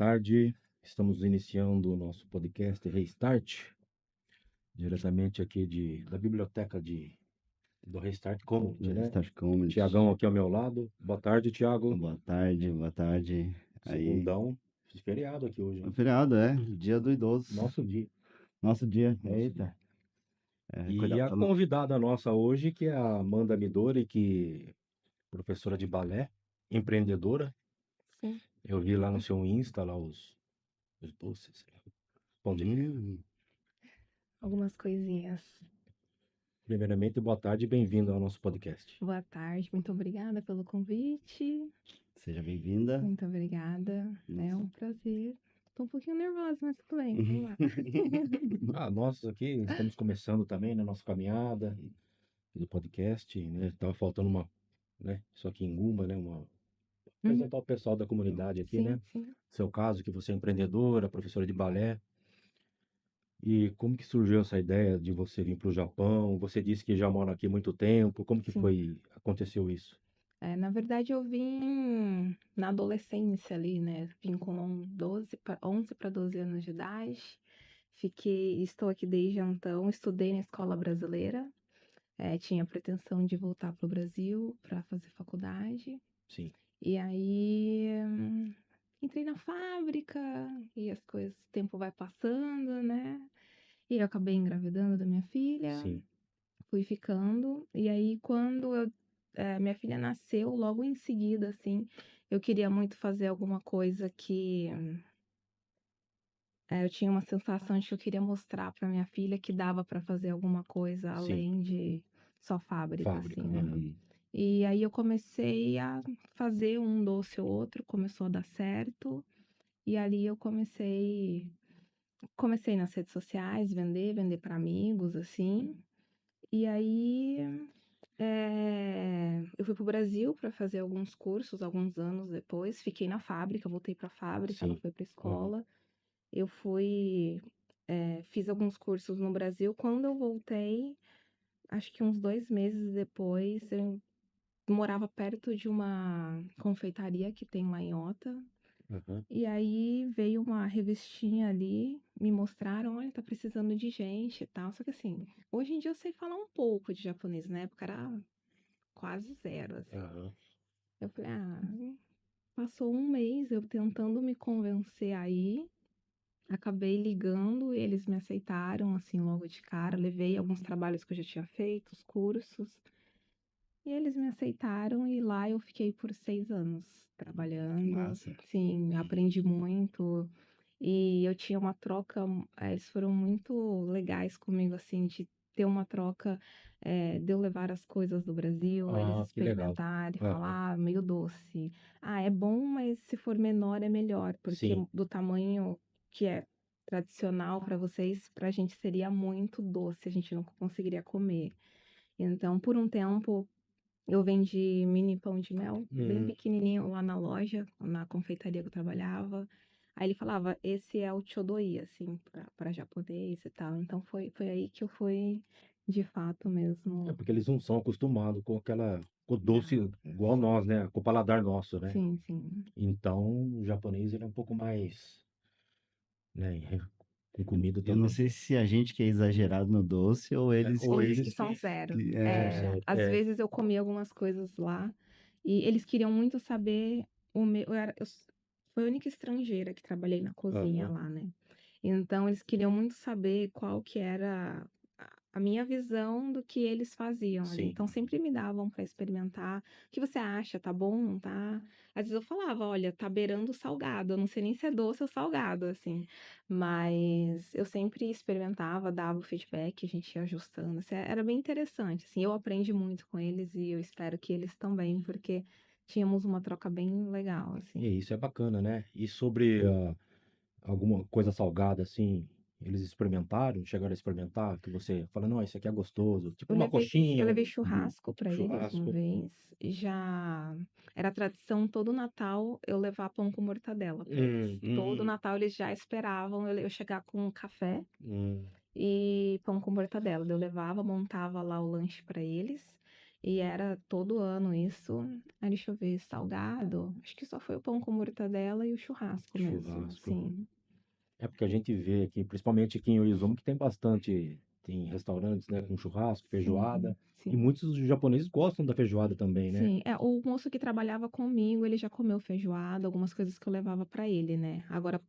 tarde. Estamos iniciando o nosso podcast Restart, diretamente aqui da biblioteca do Restart Comedy, Do né? Restart Comedy. Tiagão aqui ao meu lado. Boa tarde, Tiago. Boa tarde, boa tarde. Aí, Segundão, feriado aqui hoje, o hein? feriado, dia do idoso. Nosso dia. Nosso dia, Nosso eita. dia. E a Cuidado. convidada nossa hoje, que é a Amanda Midori, que é professora de balé, empreendedora. Sim. Eu vi lá no seu Insta, lá os doces. Pão de queijo. Algumas coisinhas. Primeiramente, boa tarde e bem-vindo ao nosso podcast. Boa tarde, muito obrigada pelo convite. Seja bem-vinda. Muito obrigada. É um prazer. Tô um pouquinho nervosa, mas tudo bem. Vamos lá. Nós aqui estamos começando também na nossa caminhada do podcast, né? Tava faltando né? Isso aqui em Gumba, né? Apresentar o pessoal da comunidade aqui, né? Sim. Seu caso, que você é empreendedora, professora de balé. E como que surgiu essa ideia de você vir para o Japão? Você disse que já mora aqui há muito tempo. Como que aconteceu isso? Na verdade, eu vim na adolescência ali, né? Vim com 11 para 12 anos de idade. Estou aqui desde então, estudei na escola brasileira. Tinha pretensão de voltar para o Brasil para fazer faculdade. Sim. E aí entrei na fábrica e as coisas, o tempo vai passando, né? E eu acabei engravidando da minha filha, Sim. fui ficando. E aí, quando minha filha nasceu, logo em seguida, assim, eu queria muito fazer alguma coisa que eu tinha uma sensação de que eu queria mostrar para minha filha que dava para fazer alguma coisa Sim. além de só fábrica, assim, né? Uhum. E aí eu comecei a fazer um doce ou outro, começou a dar certo. E ali eu comecei nas redes sociais, vender para amigos, assim. E aí eu fui pro Brasil para fazer alguns cursos, alguns anos depois. Fiquei na fábrica, voltei para a fábrica, ela Sim. foi para escola. Eu fiz alguns cursos no Brasil. Quando eu voltei, acho que uns 2 meses depois, eu morava perto de uma confeitaria que tem lá em Ota. Uhum. E aí veio uma revistinha ali, me mostraram, olha, tá precisando de gente e tal. Só que assim, hoje em dia eu sei falar um pouco de japonês, na época era quase zero, assim. Uhum. Eu falei, passou um mês eu tentando me convencer aí, acabei ligando, eles me aceitaram, assim, logo de cara. Levei alguns trabalhos que eu já tinha feito, os cursos. E eles me aceitaram e lá eu fiquei por 6 anos trabalhando. Massa. Sim, aprendi muito. E eu tinha uma troca, eles foram muito legais comigo, assim, de ter uma troca, de eu levar as coisas do Brasil, eles Que legal. experimentarem, Aham. falar, meio doce. É bom, mas se for menor é melhor, porque Sim. do tamanho que é tradicional para vocês, para a gente seria muito doce, a gente não conseguiria comer. Então, por um tempo, eu vendi mini pão de mel, bem pequenininho lá na loja, na confeitaria que eu trabalhava. Aí ele falava, esse é o chodoi, assim, para japonês e tal. Então foi aí que eu fui, de fato É mesmo. porque eles não são acostumados com com o doce igual nós, né? Com o paladar nosso, né? Sim. Então, o japonês ele é um pouco mais, né? Com comida Eu não também. sei se a gente que é exagerado no doce ou eles Ou Eles eles que são zero. que- zero. Às vezes eu comia algumas coisas lá e eles queriam muito saber o meu. Fui a única estrangeira que trabalhei na cozinha Aham. lá, né? Então eles queriam muito saber qual que era a minha visão do que eles faziam ali. Sim. Então sempre me davam para experimentar. O que você acha? Tá bom? Não tá? Às vezes eu falava, olha, tá beirando o salgado. Eu não sei nem se é doce ou salgado, assim. Mas eu sempre experimentava, dava o feedback, a gente ia ajustando. Assim, era bem interessante, assim. Eu aprendi muito com eles e eu espero que eles também, porque tínhamos uma troca bem legal, assim. E isso é bacana, né? E sobre alguma coisa salgada assim, eles experimentaram, chegaram a experimentar, que você fala, não, isso aqui é gostoso. Tipo uma Eu coxinha, levei churrasco para eles uma churrasco. vez. E já era tradição todo Natal eu levar pão com mortadela para eles. Todo Natal eles já esperavam eu chegar com um café Hum. e pão com mortadela. Eu levava, montava lá o lanche para eles. E era todo ano isso. Aí deixa eu ver, salgado. Acho que só foi o pão com mortadela e o churrasco mesmo. Churrasco. Sim. É porque a gente vê aqui, principalmente aqui em Orizoma, que tem bastante, tem restaurantes, né, com churrasco, Sim, feijoada, e sim. muitos japoneses gostam da feijoada também, né? Sim, o moço que trabalhava comigo, ele já comeu feijoada, algumas coisas que eu levava pra ele, né? Agora,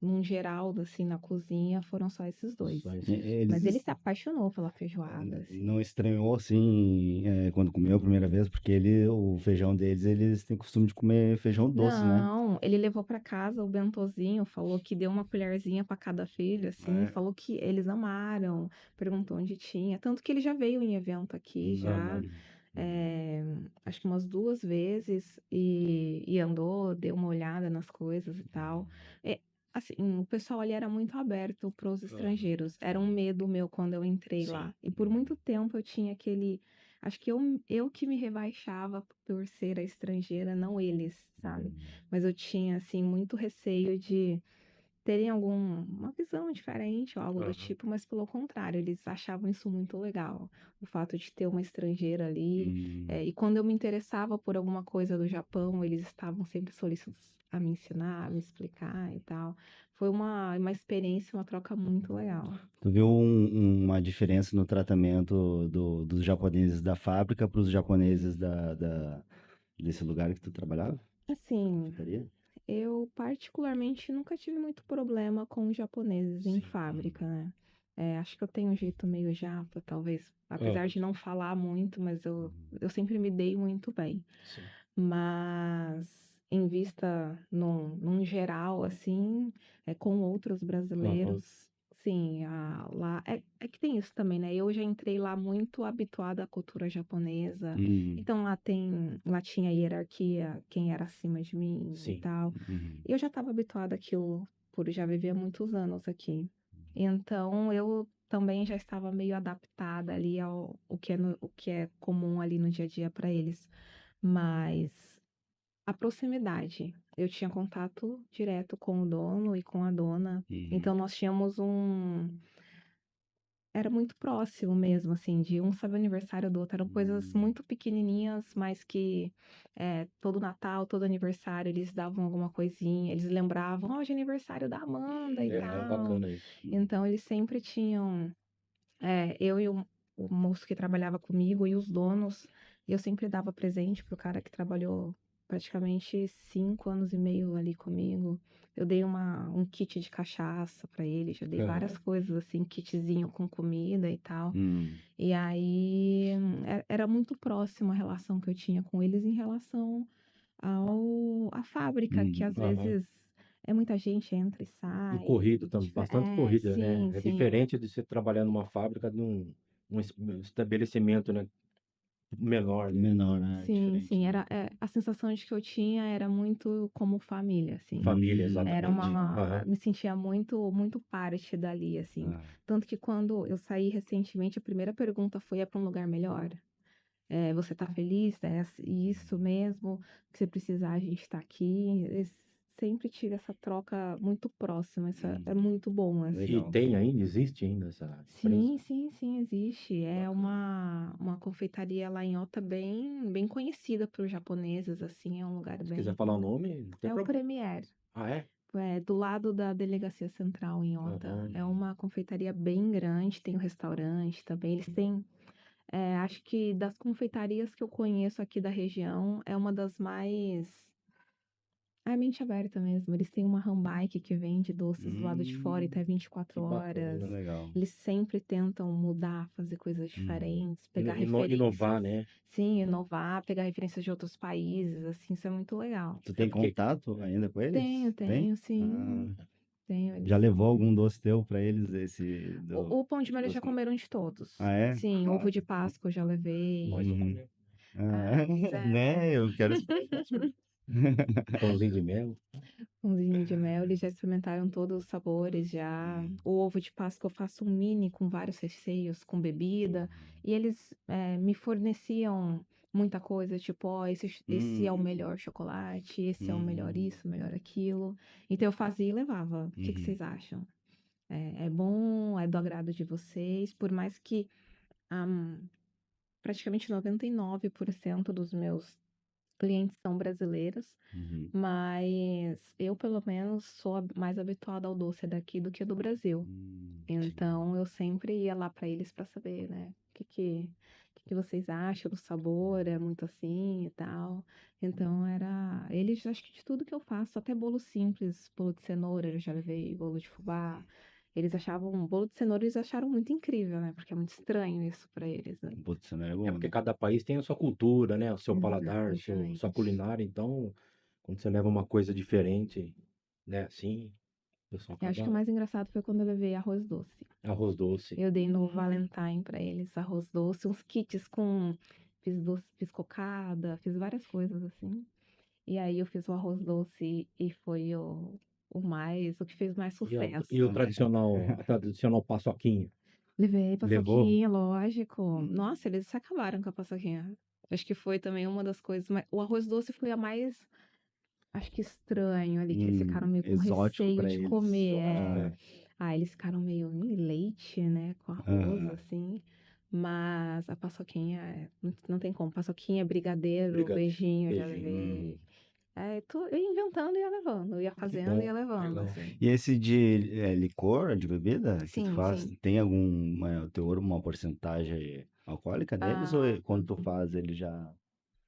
num geral, assim, na cozinha, foram só esses dois. Só E- esses. Mas ele Eles se apaixonou pela feijoada, não assim. estranhou assim quando comeu a primeira vez, porque o feijão deles, eles têm costume de comer feijão doce, né? Não, ele levou pra casa o bentozinho, falou que deu uma colherzinha pra cada filho, assim, É. falou que eles amaram, perguntou onde tinha, tanto que ele já veio em evento aqui, já, Aham. eh, acho que umas 2 vezes, e andou, deu uma olhada nas coisas e tal. Assim, o pessoal ali era muito aberto para os Aham. estrangeiros, era um medo meu quando eu entrei Sim. lá, e por muito tempo eu tinha aquele. Acho que eu que me rebaixava por ser a estrangeira, não eles, sabe? Mas eu tinha, assim, muito receio de terem alguma visão diferente ou algo do Aham. tipo, mas pelo contrário, eles achavam isso muito legal. O fato de ter uma estrangeira ali. Hum. E quando eu me interessava por alguma coisa do Japão, eles estavam sempre solícitos a me ensinar, a me explicar e tal. Foi uma experiência, uma troca muito legal. Tu viu uma diferença no tratamento dos japoneses da fábrica para os japoneses desse lugar que tu trabalhava? Assim, Confeitaria? eu particularmente nunca tive muito problema com os japoneses em Sim. fábrica, né? Acho que eu tenho um jeito meio japa, talvez, apesar Aham. de não falar muito, mas eu sempre me dei muito bem. Sim. Mas em vista num geral, assim, com outros Aham. brasileiros, sim, lá é que tem isso também, né? Eu já entrei lá muito habituada à cultura japonesa, Hum. então lá tinha hierarquia, quem era acima de mim e Sim. tal. Uhum. E eu já estava habituada àquilo por já viver muitos anos aqui. Então eu também já estava meio adaptada ali ao o que é comum ali no dia a dia para eles. Mas a proximidade, eu tinha contato direto com o dono e com a dona, Uhum. então nós tínhamos era muito próximo mesmo, assim, de um saber o aniversário do outro, eram coisas Hum. muito pequenininhas, mas que todo Natal, todo aniversário, eles davam alguma coisinha, eles lembravam, ó, hoje é aniversário da Amanda e É tal. bacana isso. Então eles sempre tinham eu e o moço que trabalhava comigo e os donos, eu sempre dava presente pro cara que trabalhou praticamente 5 anos e meio ali comigo. Eu dei um kit de cachaça pra ele, já dei várias coisas assim, kitzinho com comida e tal. Hum. E aí era muito próxima a relação que eu tinha com eles em relação à fábrica, que Uhum. às Aham. vezes é muita gente entra e E sai. corrido também, bastante corrida, né? Sim, É sim. diferente de você trabalhar numa fábrica, um estabelecimento, né, menor, né? Menor, né? Sim, Diferente, sim, né? a sensação de que eu tinha era muito como família, assim. Família, Era exatamente. Aham. me sentia muito, muito parte dali, assim. Ah. Tanto que quando eu saí recentemente, a primeira pergunta foi: é para um lugar melhor? Você tá feliz? É isso mesmo? O que você precisar, a gente tá aqui. Eu sempre tive essa troca muito próxima, isso é Hum. muito bom, E assim. Legal. tem ainda, existe ainda essa empresa? Sim, sim, sim, existe. É Bacana. uma confeitaria lá em Ota bem conhecida por japoneses, assim, é um lugar Se quiser bem. falar o nome, não tem É o problema. Premier, Ah, é? do lado da Delegacia Central em Ota. Aham. É uma confeitaria bem grande, tem o restaurante também. Eles têm, acho que das confeitarias que eu conheço aqui da região, é uma das mais. Mente aberta mesmo. Eles têm uma hambike que vende doces do lado de fora e Hum. até 24 Que horas. bacana. Legal. Eles sempre tentam mudar, fazer coisas Uhum. diferentes, pegar referências. Inovar, né? Sim, inovar, pegar referências de outros países, assim, isso é muito legal. Tu É tem porque contato ainda com eles? Tenho, Tem? tenho, sim. Ah. Tenho, eles Já levou são. algum doce teu pra eles, esse O pão de milho eles doce já com... comeram de todos. Ah, é? Sim, Ah. ovo de Páscoa eu já nós levei. vamos Uhum. comer. Ah, né? Eu quero experimentar. Pãozinho de mel. Pãozinho de mel, eles já experimentaram todos os sabores já. O ovo de Páscoa eu faço um mini com vários recheios, com bebida. E eles me forneciam muita coisa, tipo, ó, esse é o Hum. melhor chocolate, esse é o melhor Hum. isso, o melhor aquilo. Então eu fazia e levava. O que que Uhum. vocês acham? É bom, é do agrado de vocês, por mais que praticamente 99% dos meus clientes são brasileiros, Uhum. mas eu, pelo menos, sou mais habituada ao doce daqui do que do Brasil. Sim. Então, eu sempre ia lá para eles para saber, né, o que vocês acham do sabor, é muito assim e tal. Então, eles, acho que de tudo que eu faço, até bolo simples, bolo de cenoura, eu já levei bolo de fubá. Eles achavam, bolo de cenoura, eles acharam muito incrível, né, porque é muito estranho isso para eles, né. Putz, não é É bom, porque né? cada país tem a sua cultura, né? O seu paladar, sua Exatamente. culinária. Então, quando você leva uma coisa diferente, né? Assim, o pessoal Eu acho que o acaba mais engraçado foi quando eu levei arroz doce. arroz doce. Eu dei no Valentine pra eles, arroz doce, uns kits com fiz doce, fiz cocada, fiz várias coisas assim. E aí eu fiz o arroz doce e foi o que fez mais E o sucesso. tradicional, a tradicional paçoquinha. Levei Levou? paçoquinha, lógico. Nossa, eles se acabaram com a paçoquinha. Acho que foi também uma das coisas, o arroz doce foi a mais, acho que estranho ali, que eles ficaram meio com Exótico receio pra de eles. comer. Exótico, Ah, é. Ah, eles ficaram meio em leite, né, com arroz, aham. assim. Mas a paçoquinha, não tem como. Paçoquinha, brigadeiro, Brigadeiro, beijinho, eu já beijinho. levei. Eu ia inventando e ia levando, eu ia Que fazendo e bom, ia levando, legal. assim. E esse de licor, de bebida que tu Sim, faz, sim. tem algum teor, uma porcentagem alcoólica deles ou Ah, quando tu faz ele já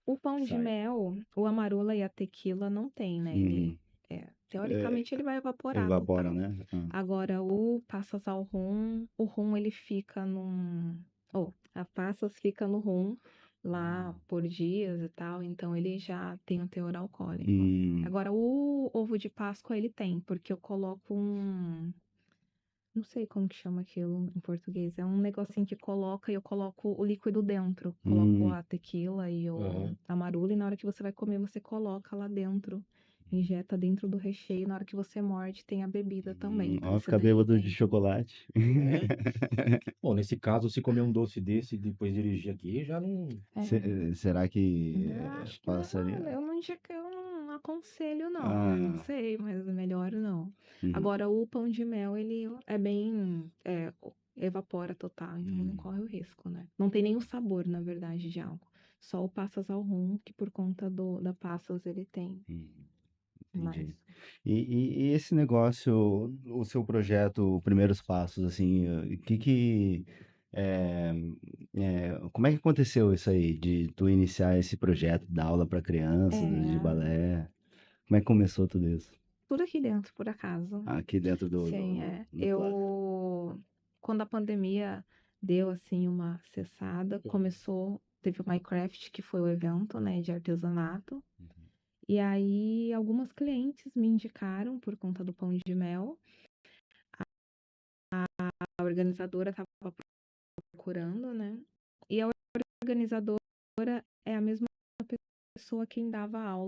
o pão de sai? mel, o amarula e a tequila não tem, né? Uhum. É, Teoricamente ele vai evaporar evapora, total. né? Ah. Agora, o passas ao rum, o rum ele fica a passas fica no rum lá por dias e tal, então ele já tem um teor alcoólico. Hum, Agora, o ovo de Páscoa ele tem, porque eu coloco não sei como que chama aquilo em português, é um negocinho que coloca e eu coloco o líquido dentro. Coloco hum, a tequila e Aham. a marula e na hora que você vai comer, você coloca lá dentro. Injeta dentro do recheio, na hora que você morde, tem a bebida também. Então, ó, esse fica daí bêbado de tem. chocolate. É. Bom, nesse caso, se comer um doce desse e depois dirigir aqui, já não. É, Será que eu acho que passaria? eu não indico, eu não aconselho, não. Não Ah, sei, mas é melhor não. uhum, Agora, o pão de mel, ele é bem. Evapora total, então não hum, corre o risco, né? Não tem nem o sabor, na verdade, de álcool. Só o passas ao rum, que por conta da passas ele tem. hum, Mas entendi. E esse negócio, o seu projeto, Primeiros Passos, assim, é, como é que aconteceu isso aí, de tu iniciar esse projeto, dar aula para crianças, de é balé? Como é que começou tudo isso? tudo aqui dentro, por acaso. Aqui dentro Sim, do Plaza. quando a pandemia deu assim uma cessada, teve o Minecraft, que foi o evento, né, de artesanato. E aí algumas clientes me indicaram por conta do pão de mel. A organizadora estava procurando, né? E a organizadora é a mesma pessoa quem dava aula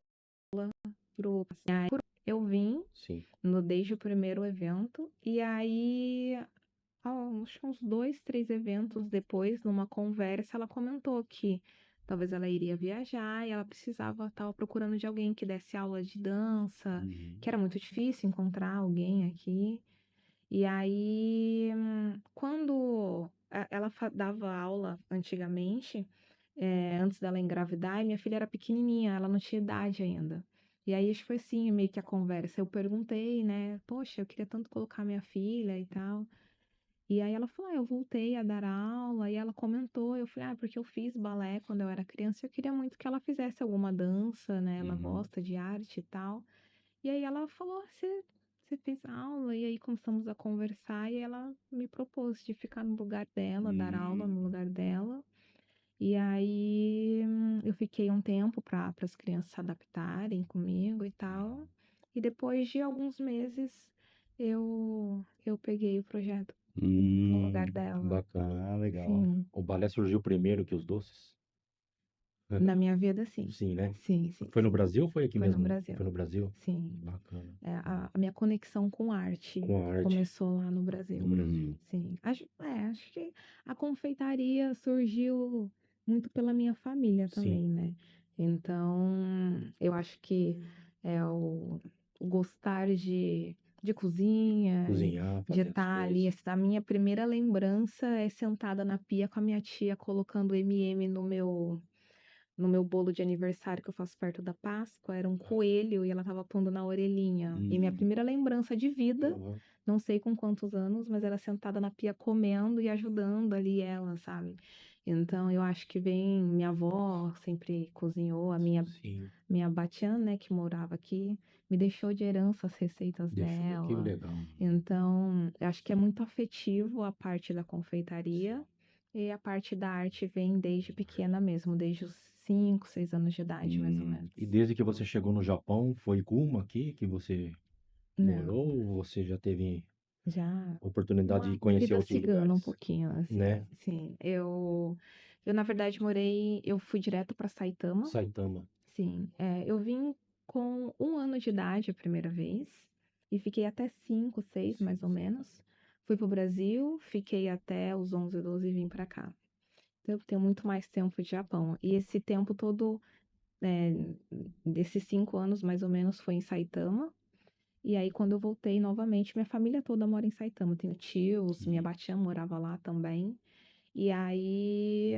pro. Aí eu vim Sim. desde o primeiro evento e aí acho que uns 2, 3 eventos depois, numa conversa, ela comentou que talvez ela iria viajar e ela estava procurando de alguém que desse aula de dança, Uhum. que era muito difícil encontrar alguém aqui. E aí, quando ela dava aula antigamente, antes dela engravidar, e minha filha era pequenininha, ela não tinha idade ainda. E aí, acho que foi assim, meio que a conversa. Eu perguntei, né? Poxa, eu queria tanto colocar minha filha e tal. E aí ela falou, eu voltei a dar aula, e ela comentou, eu falei, porque eu fiz balé quando eu era criança, e eu queria muito que ela fizesse alguma dança, né? Ela Uhum. gosta de arte e tal. E aí ela falou, você fez aula? E aí começamos a conversar, e ela me propôs de ficar no lugar dela, dar aula Hum, no lugar dela. E aí eu fiquei um tempo para as crianças se adaptarem comigo e tal. E depois de alguns meses, eu peguei o projeto no lugar hum, dela. Bacana. ah, legal. Sim, O balé surgiu primeiro que os doces? na minha vida, sim. Sim, né? Sim, sim, Foi no sim. Brasil ou foi aqui Foi no mesmo? Brasil. Foi no Brasil? Sim. Bacana. A minha conexão com arte Com a arte começou lá no no Brasil. Brasil. Uhum. Sim. Acho que a confeitaria surgiu muito pela minha família Sim. também, né? Então, eu acho que é o gostar de cozinha, Cozinhar, de fazer as estar ali. coisas. A minha primeira lembrança é sentada na pia com a minha tia colocando M&M no meu bolo de aniversário que eu faço perto da Páscoa. Era um coelho e ela estava pondo na orelhinha. E minha Hum, primeira lembrança de vida, Aham. não sei com quantos anos, mas era sentada na pia comendo e ajudando ali ela, sabe? Então eu acho que vem, minha avó sempre cozinhou, a Sim, minha batiã, né, que morava aqui, me deixou de herança as receitas deixou, que dela. legal. Então, eu acho que é muito afetivo a parte da confeitaria e a parte da arte vem desde pequena mesmo, desde os 5, 6 anos de idade, mais ou menos. E desde que você chegou no Japão, foi Guma aqui que você Não, morou ou você já teve já oportunidade de uma conhecer vida outros cigana um lugares, pouquinho, assim. né? Sim, eu na verdade eu fui direto para Saitama. Saitama. Sim, eu vim com 1 ano de idade a primeira vez e fiquei até 5, 6 mais ou menos. Fui pro Brasil, fiquei até os 11, 12 e vim para cá. Então eu tenho muito mais tempo de Japão. E esse tempo todo, eh, desses 5 anos mais ou menos, foi em Saitama. E aí quando eu voltei novamente, minha família toda mora em Saitama. Tenho tios, minha batiã morava lá também. E aí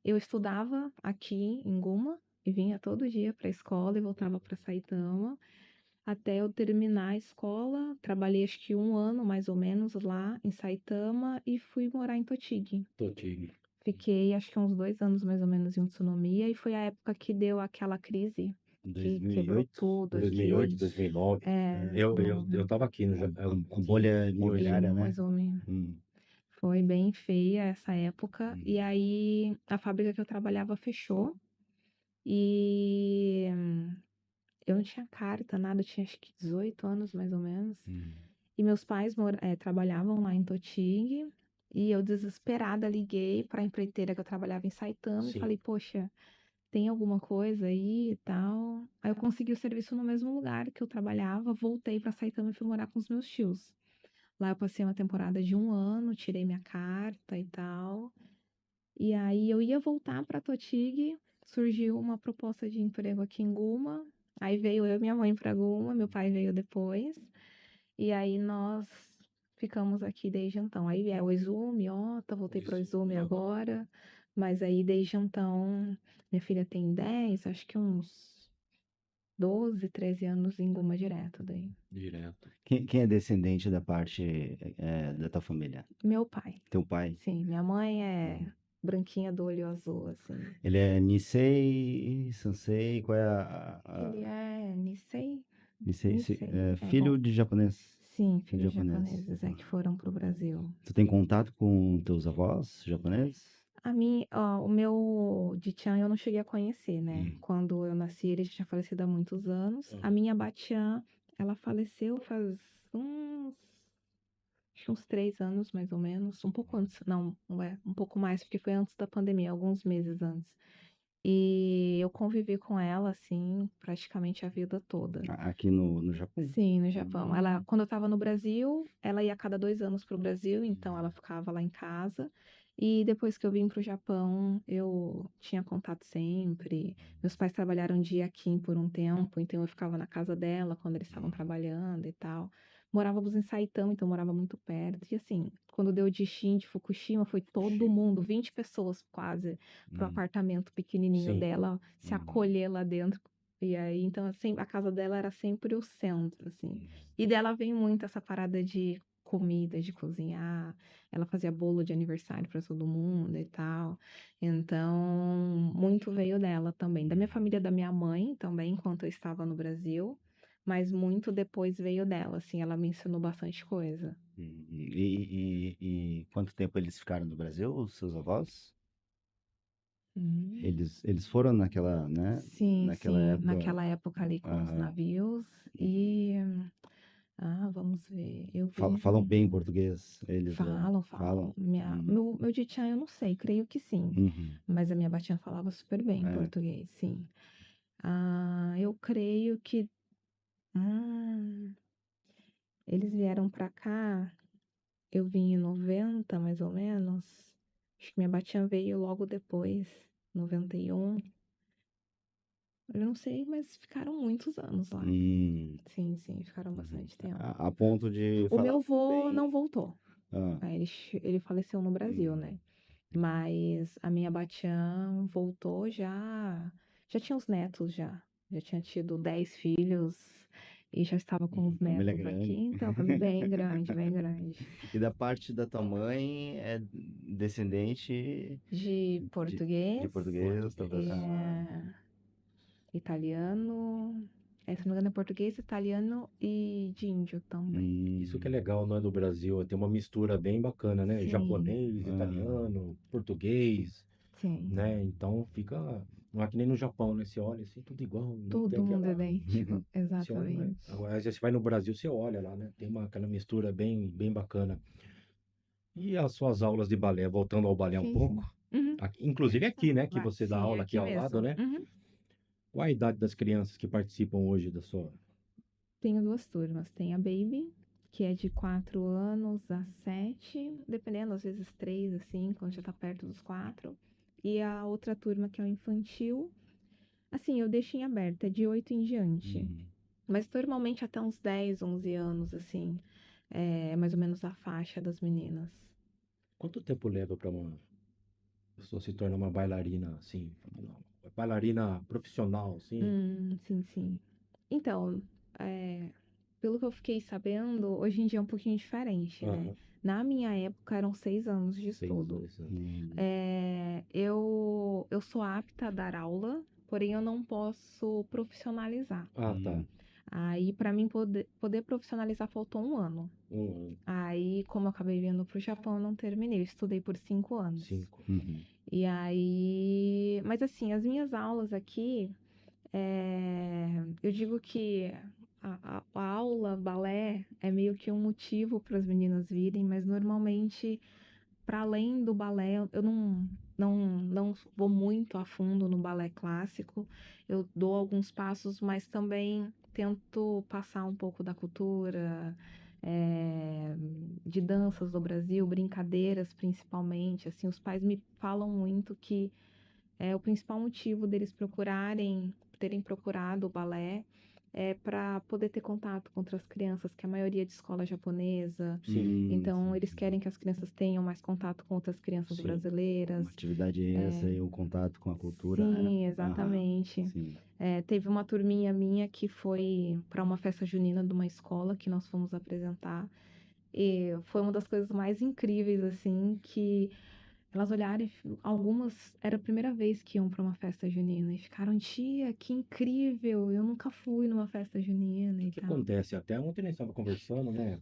eu estudava aqui em Guma e vinha todo dia para a escola e voltava para Saitama até eu terminar a escola. Trabalhei acho que 1 ano mais ou menos lá em Saitama e fui morar em Tochigi. Totig. Fiquei acho que uns 2 anos mais ou menos em Utsunomiya e foi a época que deu aquela crise que quebrou 2008. tudo 2008, aqui. 2009. É, Eu tava aqui no A aqui bolha em imobiliária, Osaka. né? mais ou menos. Hum, Foi bem feia essa época. hum, E aí a fábrica que eu trabalhava fechou. E eu não tinha carta, nada, eu tinha acho que 18 anos mais ou menos. hum. E meus pais trabalhavam lá em Totig. E eu desesperada liguei para a empreiteira que eu trabalhava em Saitama e Sim. falei, poxa, tem alguma coisa aí e tal. Aí eu consegui o serviço no mesmo lugar que eu trabalhava, voltei para Saitama e fui morar com os meus tios. Lá eu passei uma temporada de 1 ano, tirei minha carta e tal. E aí eu ia voltar para Totig, surgiu uma proposta de emprego aqui em Guma. Aí veio eu e minha mãe para Guma, meu pai veio depois. E aí nós ficamos aqui desde então. Aí é o Exume, Ota, voltei para o Exume Aham. agora. Mas aí desde então, minha filha tem 10, acho que uns 12, 13 anos em Guma direto daí. Direto. Quem é descendente da parte da tua família? Meu pai, Teu pai? sim, minha mãe é Hum. branquinha do olho azul, assim. Ele é Nisei, Sansei, qual é Ele é Nisei? Nisei, Nisei. Bom, filho de japonês? sim, Filho de filhos japonês. japoneses que foram pro Brasil. Tu tem contato com teus avós japoneses? O meu Dichan eu não cheguei a conhecer, né? Hum. Quando eu nasci, ele já tinha falecido há muitos anos. A Aham. minha Batian, ela faleceu faz acho que uns 3 anos, mais ou menos. Um pouco antes, não, um pouco mais, porque foi antes da pandemia, alguns meses antes. E eu convivi com ela, assim, praticamente a vida toda. Aqui no Japão? Sim, no Japão. Quando eu estava no Brasil, ela ia a cada 2 anos para o Brasil, então ela ficava lá em casa. E depois que eu vim para o Japão, eu tinha contato sempre. Meus pais trabalharam de Yakin por um tempo, então eu ficava na casa dela quando eles estavam trabalhando e tal. Morávamos em Saitama, então eu morava muito perto. E assim, quando deu o Shin de Fukushima, foi todo mundo, 20 pessoas quase, pro Hum, apartamento pequenininho Sim. dela, se hum, acolher lá dentro. E aí, então, assim, a casa dela era sempre o centro, assim. E dela vem muito essa parada de comida, de cozinhar. Ela fazia bolo de aniversário para todo mundo e tal. Então, muito veio dela também. Da minha família, da minha mãe também, enquanto eu estava no Brasil. Mas muito depois veio dela, assim, ela me ensinou bastante coisa. E quanto tempo eles ficaram no Brasil, os seus avós? Hum. Eles foram naquela, né? Sim, Naquela sim, época. naquela época ali com os Aham. navios. E, vamos ver, eu Falam vim. bem português, eles lá. Falam, Falam. falam. Meu Dichan eu não sei, creio que sim. Uhum. Mas a minha Batian falava super bem É. português, sim. Eu creio que hum, eles vieram pra cá, eu vim em 90, mais ou menos. Acho que minha Batian veio logo depois, 91. Eu não sei, mas ficaram muitos anos lá. Hum, Sim, ficaram uhum. bastante tempo. A ponto de O falar meu avô bem. não voltou. Ah, Ele faleceu no Brasil, hum, né? Mas a minha batiã voltou já tinha os netos já. Já tinha tido 10 filhos e já estava com os família netos aqui. grande. Então, família bem grande, bem grande. E da parte da tua mãe é descendente De de português, português, talvez. Português. Ah, italiano. Se não me engano, é português, italiano e de índio também. Isso que é hum, legal, não é do Brasil, tem uma mistura bem bacana, né? Sim, Japonês, ah, italiano, português, sim. né? Então fica, não é que nem no Japão, né? Você olha assim, tudo igual, não tem Todo mundo é aquela, idêntico. você olha, mas Exatamente. agora às vezes você vai no Brasil, você olha lá, né? Tem aquela mistura bem bacana. E as suas aulas de balé, voltando ao balé um Sim, pouco, sim. Uhum. inclusive aqui, né? Que Vai. você dá Sim, é aula aqui aqui ao lado, mesmo. né? Uhum. Qual a idade das crianças que participam hoje da sua? Tenho duas turmas. Tem a Baby, que é de 4 anos a 7, dependendo, às vezes 3, assim, quando já tá perto dos 4. E a outra turma, que é o infantil, assim, eu deixo em aberto, é de 8 em diante. hum. Mas normalmente até uns 10, 11 anos, assim, é mais ou menos a faixa das meninas. Quanto tempo leva para uma pessoa se tornar uma bailarina assim, não, bailarina profissional, assim? Sim. Então, é, pelo que eu fiquei sabendo, hoje em dia é um pouquinho diferente, né? Aham, Na minha época eram 6 anos de estudo. seis anos. Hum, Eu sou apta a dar aula, porém eu não posso profissionalizar. Ah, tá. hum, Aí, para mim poder profissionalizar, faltou um ano. Um ano, Aí, como eu acabei vindo para o Japão, eu não terminei. Eu estudei por 5 anos. cinco. uhum. E aí. Mas assim, as minhas aulas aqui, eu digo que a aula balé é meio que um motivo para as meninas virem, mas normalmente, para além do balé, eu não vou muito a fundo no balé clássico. Eu dou alguns passos, mas também tento passar um pouco da cultura, é, de danças do Brasil, brincadeiras principalmente. Assim, os pais me falam muito que o principal motivo deles terem procurado o balé é para poder ter contato com outras crianças, que a maioria é de escola japonesa. Então, Sim, eles querem que as crianças tenhas mais contato com outras crianças Sim. brasileiras. uma atividade extra e o contato com a cultura, né? Sim, Aham, exatamente. sim. Teve uma turminha minha que foi para uma festa junina de uma escola que nós fomos apresentar. E foi uma das coisas mais incríveis, assim, que elas olharam algumas era a primeira vez que iam para uma festa junina e ficaram, tia, que incrível, eu nunca fui numa festa junina O e que tal. acontece? Até ontem nós estávamos conversando, né,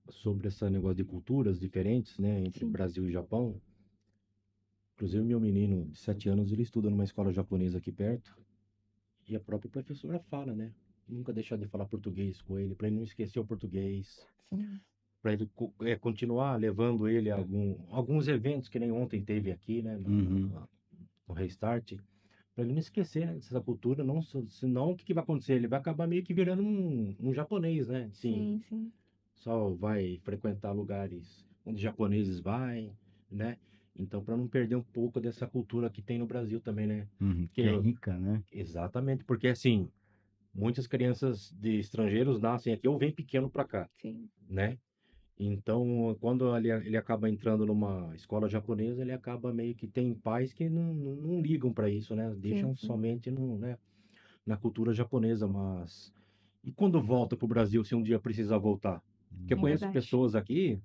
sobre esse negócio de culturas diferentes, né, entre Sim, Brasil e Japão. Inclusive, meu menino de 7 anos, ele estuda numa escola japonesa aqui perto, e a própria professora fala, né, nunca deixar de falar português com ele, para ele não esquecer o português, sim, para ele continuar levando ele a alguns eventos que nem ontem teve aqui, né, Uhum. no Restart, para ele não esquecer, né, dessa cultura, não, senão o que vai acontecer? Ele vai acabar meio que virando um japonês, né? Sim, sim. só vai frequentar lugares onde japoneses vai, né? Então, para não perder um pouco dessa cultura que tem no Brasil também, né? Uhum. Porque, Que é rica, né? exatamente, porque assim, muitas crianças de estrangeiros nascem aqui ou vêm pequeno para cá, Sim, né? Então, quando ele acaba entrando numa escola japonesa, ele acaba meio que tem pais que não ligam para isso, né? sim, Deixam sim. somente no, né, na cultura japonesa, mas e quando volta para o Brasil, se um dia precisar voltar? Porque eu É conheço verdade. pessoas aqui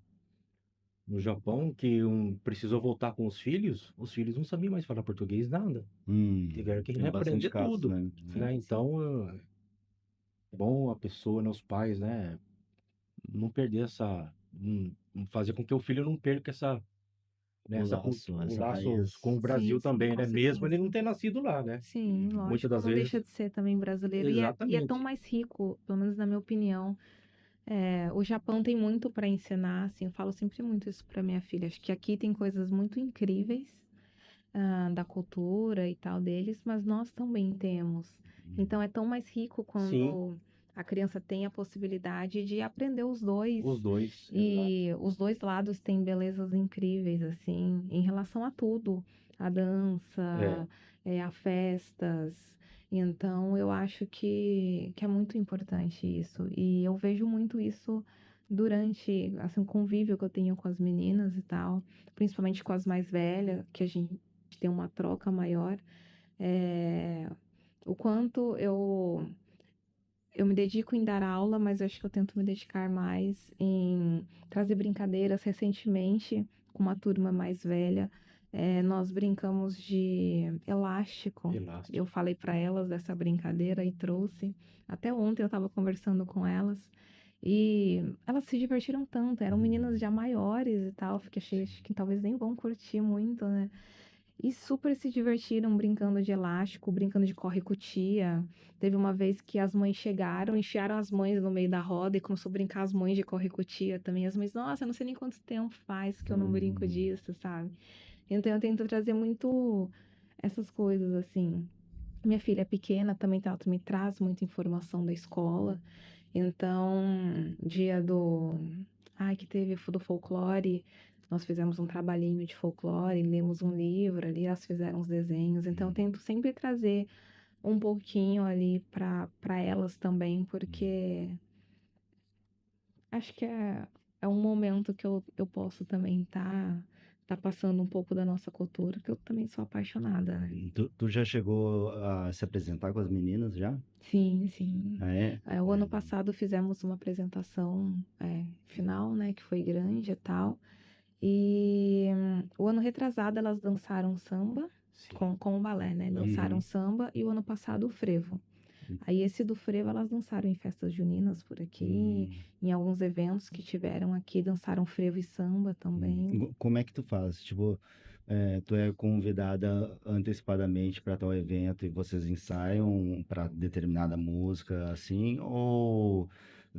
no Japão que precisou voltar com os filhos não sabiam mais falar português, nada. Tiveram que Tem bastante reaprender casos, tudo, né? né? Sim. Então, é bom a pessoa, né, os pais, né, não perder fazer com que o filho não perca né, O laço, o essa laço com raiz. o Brasil Sim, também, com né? Mesmo ele certeza. não ter nascido lá, né? Sim, Muitas lógico, das não deixa vezes, de ser também brasileiro. E é tão exatamente. mais rico, pelo menos na minha opinião. O Japão tem muito para ensinar, assim, eu falo sempre muito isso para minha filha. Acho que aqui tem coisas muito incríveis, da cultura e tal deles, mas nós também temos. Então é tão mais rico Sim, quando a criança tem a possibilidade de aprender os dois. os dois, exato. E os dois lados têm belezas incríveis, assim, em relação a tudo. A É, dança, a festas. Então, eu acho que é muito importante isso. E eu vejo muito isso durante, assim, o convívio que eu tenho com as meninas e tal, principalmente com as mais velhas, que a gente tem uma troca maior. É, o quanto eu me dedico em dar aula, mas eu acho que eu tento me dedicar mais em trazer brincadeiras. Recentemente, com uma turma mais velha, nós brincamos de elástico. Eu Elástico. falei para elas dessa brincadeira e trouxe. Até ontem eu estava conversando com elas e elas se divertiram tanto. Eram meninas já maiores e tal. Fiquei, acho que talvez nem vão curtir muito, né? E super se divertiram brincando de elástico, brincando de corre-cutia. Teve uma vez que as mães chegaram, enfiaram as mães no meio da roda e começou a brincar as mães de corre-cutia também. As mães, nossa, eu não sei nem quanto tempo faz que eu não brinco disso, sabe? Então eu tento trazer muito essas coisas assim. Minha filha é pequena também, então ela também traz muita informação da escola. Então, dia do. Ai, que teve do folclore. Nós fizemos um trabalhinho de folclore, lemos um livro ali, elas fizeram uns desenhos. Então, eu tento sempre trazer um pouquinho ali para elas também, porque acho que é um momento que eu posso também tá passando um pouco da nossa cultura, que eu também sou apaixonada, né? Tu já chegou a se apresentar com as meninas já? Sim, sim. Ah, é? O ano passado fizemos uma apresentação final, né, que foi grande e tal. E o ano retrasado elas dançaram samba Sim. com o balé, né? Dançaram Uhum. samba e o ano passado o frevo. Aí esse do frevo elas dançaram em festas juninas por aqui, em alguns eventos que tiveram aqui, dançaram frevo e samba também. Como é que tu faz? Tipo, tu é convidada antecipadamente para tal evento e vocês ensaiam para determinada música, assim, ou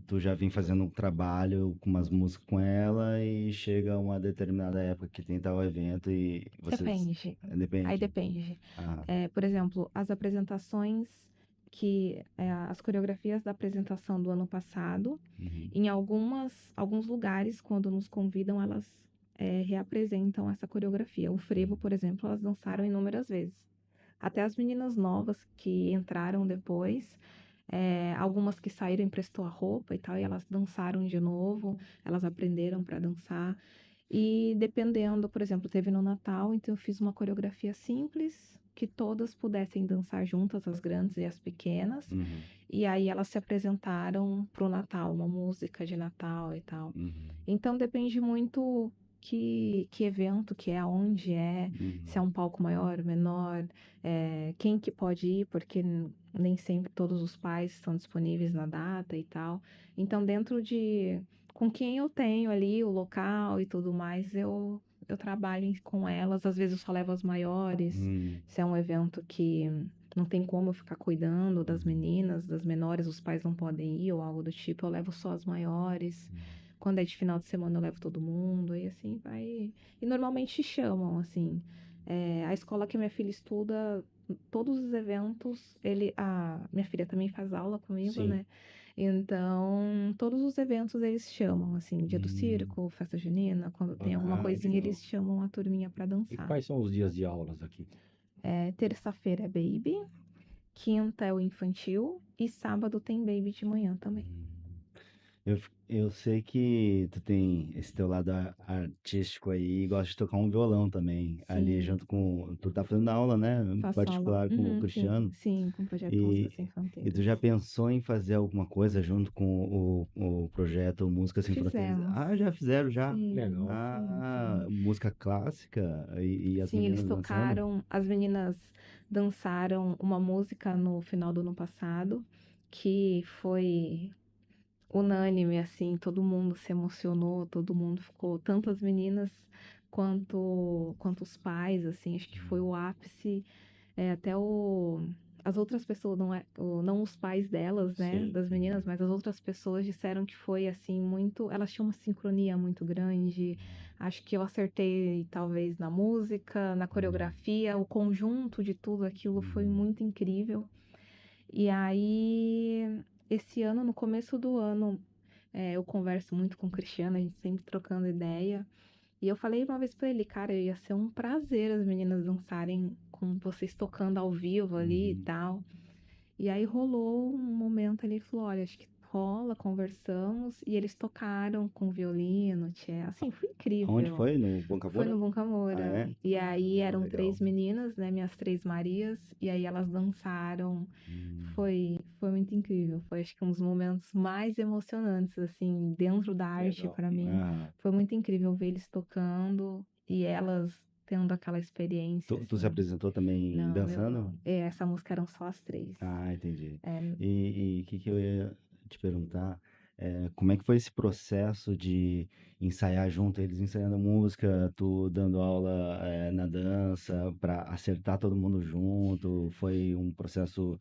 tu já vem fazendo um trabalho com umas músicas com ela e chega uma determinada época que tem tal evento e vocês... Depende. Aí Depende. depende. Ah, Por exemplo, as apresentações as coreografias da apresentação do ano passado, uhum, em alguns lugares, quando nos convidam, elas reapresentam essa coreografia. O frevo, por exemplo, elas dançaram inúmeras vezes. Até as meninas novas que entraram depois, algumas que saíram emprestou a roupa e tal, e elas dançaram de novo, elas aprenderam para dançar. E dependendo, por exemplo, teve no Natal, então eu fiz uma coreografia simples, que todas pudessem dançar juntas, as grandes e as pequenas. uhum, E aí elas se apresentaram pro Natal, uma música de Natal e tal. uhum, Então depende muito que evento que é, aonde é, se é uhum, um palco maior, menor, quem que pode ir, porque nem sempre todos os pais estão disponíveis na data e tal. Então, com quem eu tenho ali, o local e tudo mais, eu trabalho com elas. Às vezes eu só levo as maiores, uhum, se é um evento que não tem como eu ficar cuidando das meninas, das menores, os pais não podem ir ou algo do tipo, eu levo só as maiores. Quando é de final de semana, eu levo todo mundo, e assim vai. E normalmente chamam, assim. A escola que minha filha estuda, todos os eventos, a minha filha também faz aula comigo, Sim. né? Então, todos os eventos eles chamam, assim, dia do uhum. circo, festa junina, quando tem alguma Ah, coisinha, legal. eles chamam a turminha pra E dançar. quais são os dias de aulas aqui? Terça-feira é baby, quinta é o infantil e sábado tem baby de manhã também. Eu sei que tu tem esse teu lado artístico aí e gosta de tocar um violão também, ali Sim, junto com... Tu tá fazendo aula, né? faço aula. Particular com o Uhum, sim, Cristiano. sim, com o projeto Música E, Sem e tu Fronteiras. já pensou em fazer alguma coisa junto com o projeto Música Sem Fronteiras? Fizemos. Ah, já fizeram, já? Sim, Legal. sim, Ah, sim. música clássica e as Sim, eles meninas dançando? tocaram, as meninas dançaram uma música no final do ano passado, que foi unânime, assim, todo mundo se emocionou, todo mundo ficou, tanto as meninas quanto os pais, assim, acho que foi o ápice. Até as outras pessoas, não os pais delas, né, Sim. das meninas, mas as outras pessoas disseram que foi assim muito, elas tinham uma sincronia muito grande. Acho que eu acertei talvez na música, na coreografia, o conjunto de tudo aquilo foi muito incrível. E aí, esse ano, no começo do ano, eu converso muito com o Cristiano, a gente sempre trocando ideia. E eu falei uma vez pra ele, cara, ia ser um prazer as meninas dançarem com vocês tocando ao vivo ali e Uhum. tal. E aí rolou um momento ali, ele falou, olha, acho que rola, conversamos, e eles tocaram com violino, cello, assim, foi Onde incrível. foi? No Bom Foi no Camora? Bunca Ah, Moura. é? E aí Ah, eram legal. 3 meninas, né, minhas 3 Marias, e aí elas dançaram. Hum, Foi muito incrível. Foi acho que um dos momentos mais emocionantes, assim, dentro da arte Legal. pra mim. ah, Foi muito incrível ver eles tocando e elas tendo aquela experiência, tu se assim. apresentou também Não, dançando? essa música eram só as 3. Ah, entendi. É, E o que eu ia te perguntar? Como é que foi esse processo de ensaiar junto, eles ensaiando música, tu dando aula, na dança, para acertar todo mundo junto? Foi um processo,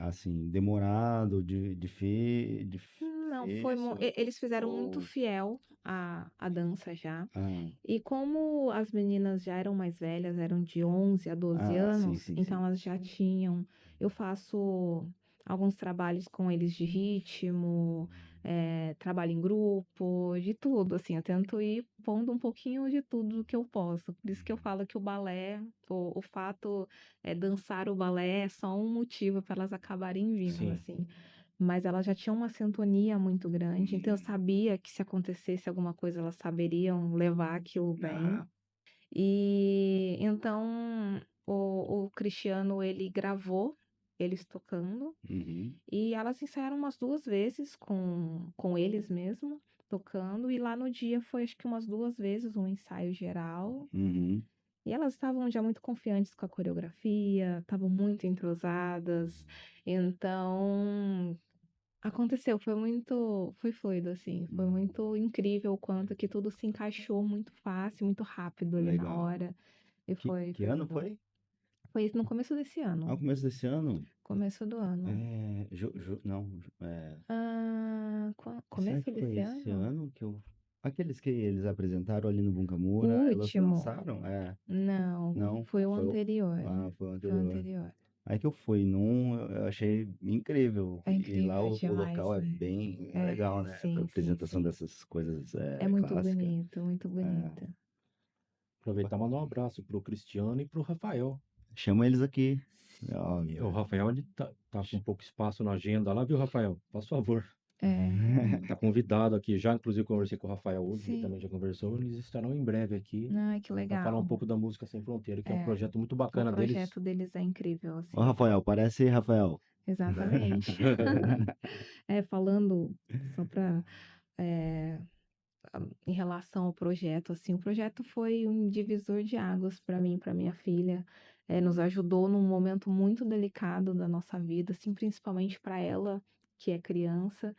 assim, demorado, não, foi difícil? eles fizeram muito Ou... fiel a dança já. Ah, E como as meninas já eram mais velhas, eram de 11 a 12 sim, anos, sim, então sim. elas já tinham. Eu faço alguns trabalhos com eles de ritmo, trabalho em grupo, de tudo, assim. Eu tento ir pondo um pouquinho de tudo que eu posso. Por isso que eu falo que o balé, o fato é dançar o balé é só um motivo para elas acabarem vindo, Sim. assim. Mas elas já tinham uma sintonia muito grande, então eu sabia que se acontecesse alguma coisa, elas saberiam levar aquilo bem. Ah, E então o Cristiano, ele gravou eles tocando uhum, e elas ensaiaram umas 2 vezes com eles mesmo, tocando, e lá no dia foi acho que umas 2 vezes um ensaio geral. uhum. E elas estavam já muito confiantes com a coreografia, estavam muito entrosadas, então aconteceu, foi fluido, assim, foi muito incrível o quanto que tudo se encaixou muito fácil, muito rápido ali na Legal. hora, e Que foi ano lindo. foi? Foi isso no começo desse Ao ano, começo desse ano? começo do ano. Não, será Começo que foi desse esse ano? ano que eu... Aqueles que eles apresentaram ali no O Bunkamura, elas último? dançaram? Não, Não, foi o foi anterior, foi o foi o anterior. anterior. Aí que eu fui num, eu achei incrível. É E lá incrível o local demais, é né? bem legal, É, né? Para sim, sim, apresentação sim. dessas coisas É muito clássicas. bonito, muito É, bonito. Aproveitar e mandar um abraço pro Cristiano e pro Rafael. chama eles aqui. Ó, E o Rafael, ele tá com pouco espaço na agenda lá, viu, Rafael? Faz favor. É, Tá convidado aqui já, inclusive conversei com o Rafael hoje, ele sim. também já conversou. Eles estarão em breve aqui Ai, que para falar um legal. pouco da Música Sem Fronteira, que é um É, projeto muito o bacana deles. projeto deles é incrível, Ó, assim. Rafael, parece Rafael. Exatamente. Falando só para em relação ao projeto, assim, o projeto foi um divisor de águas para mim, para minha filha. Nos ajudou num momento muito delicado da nossa vida, assim, principalmente para ela, que é criança.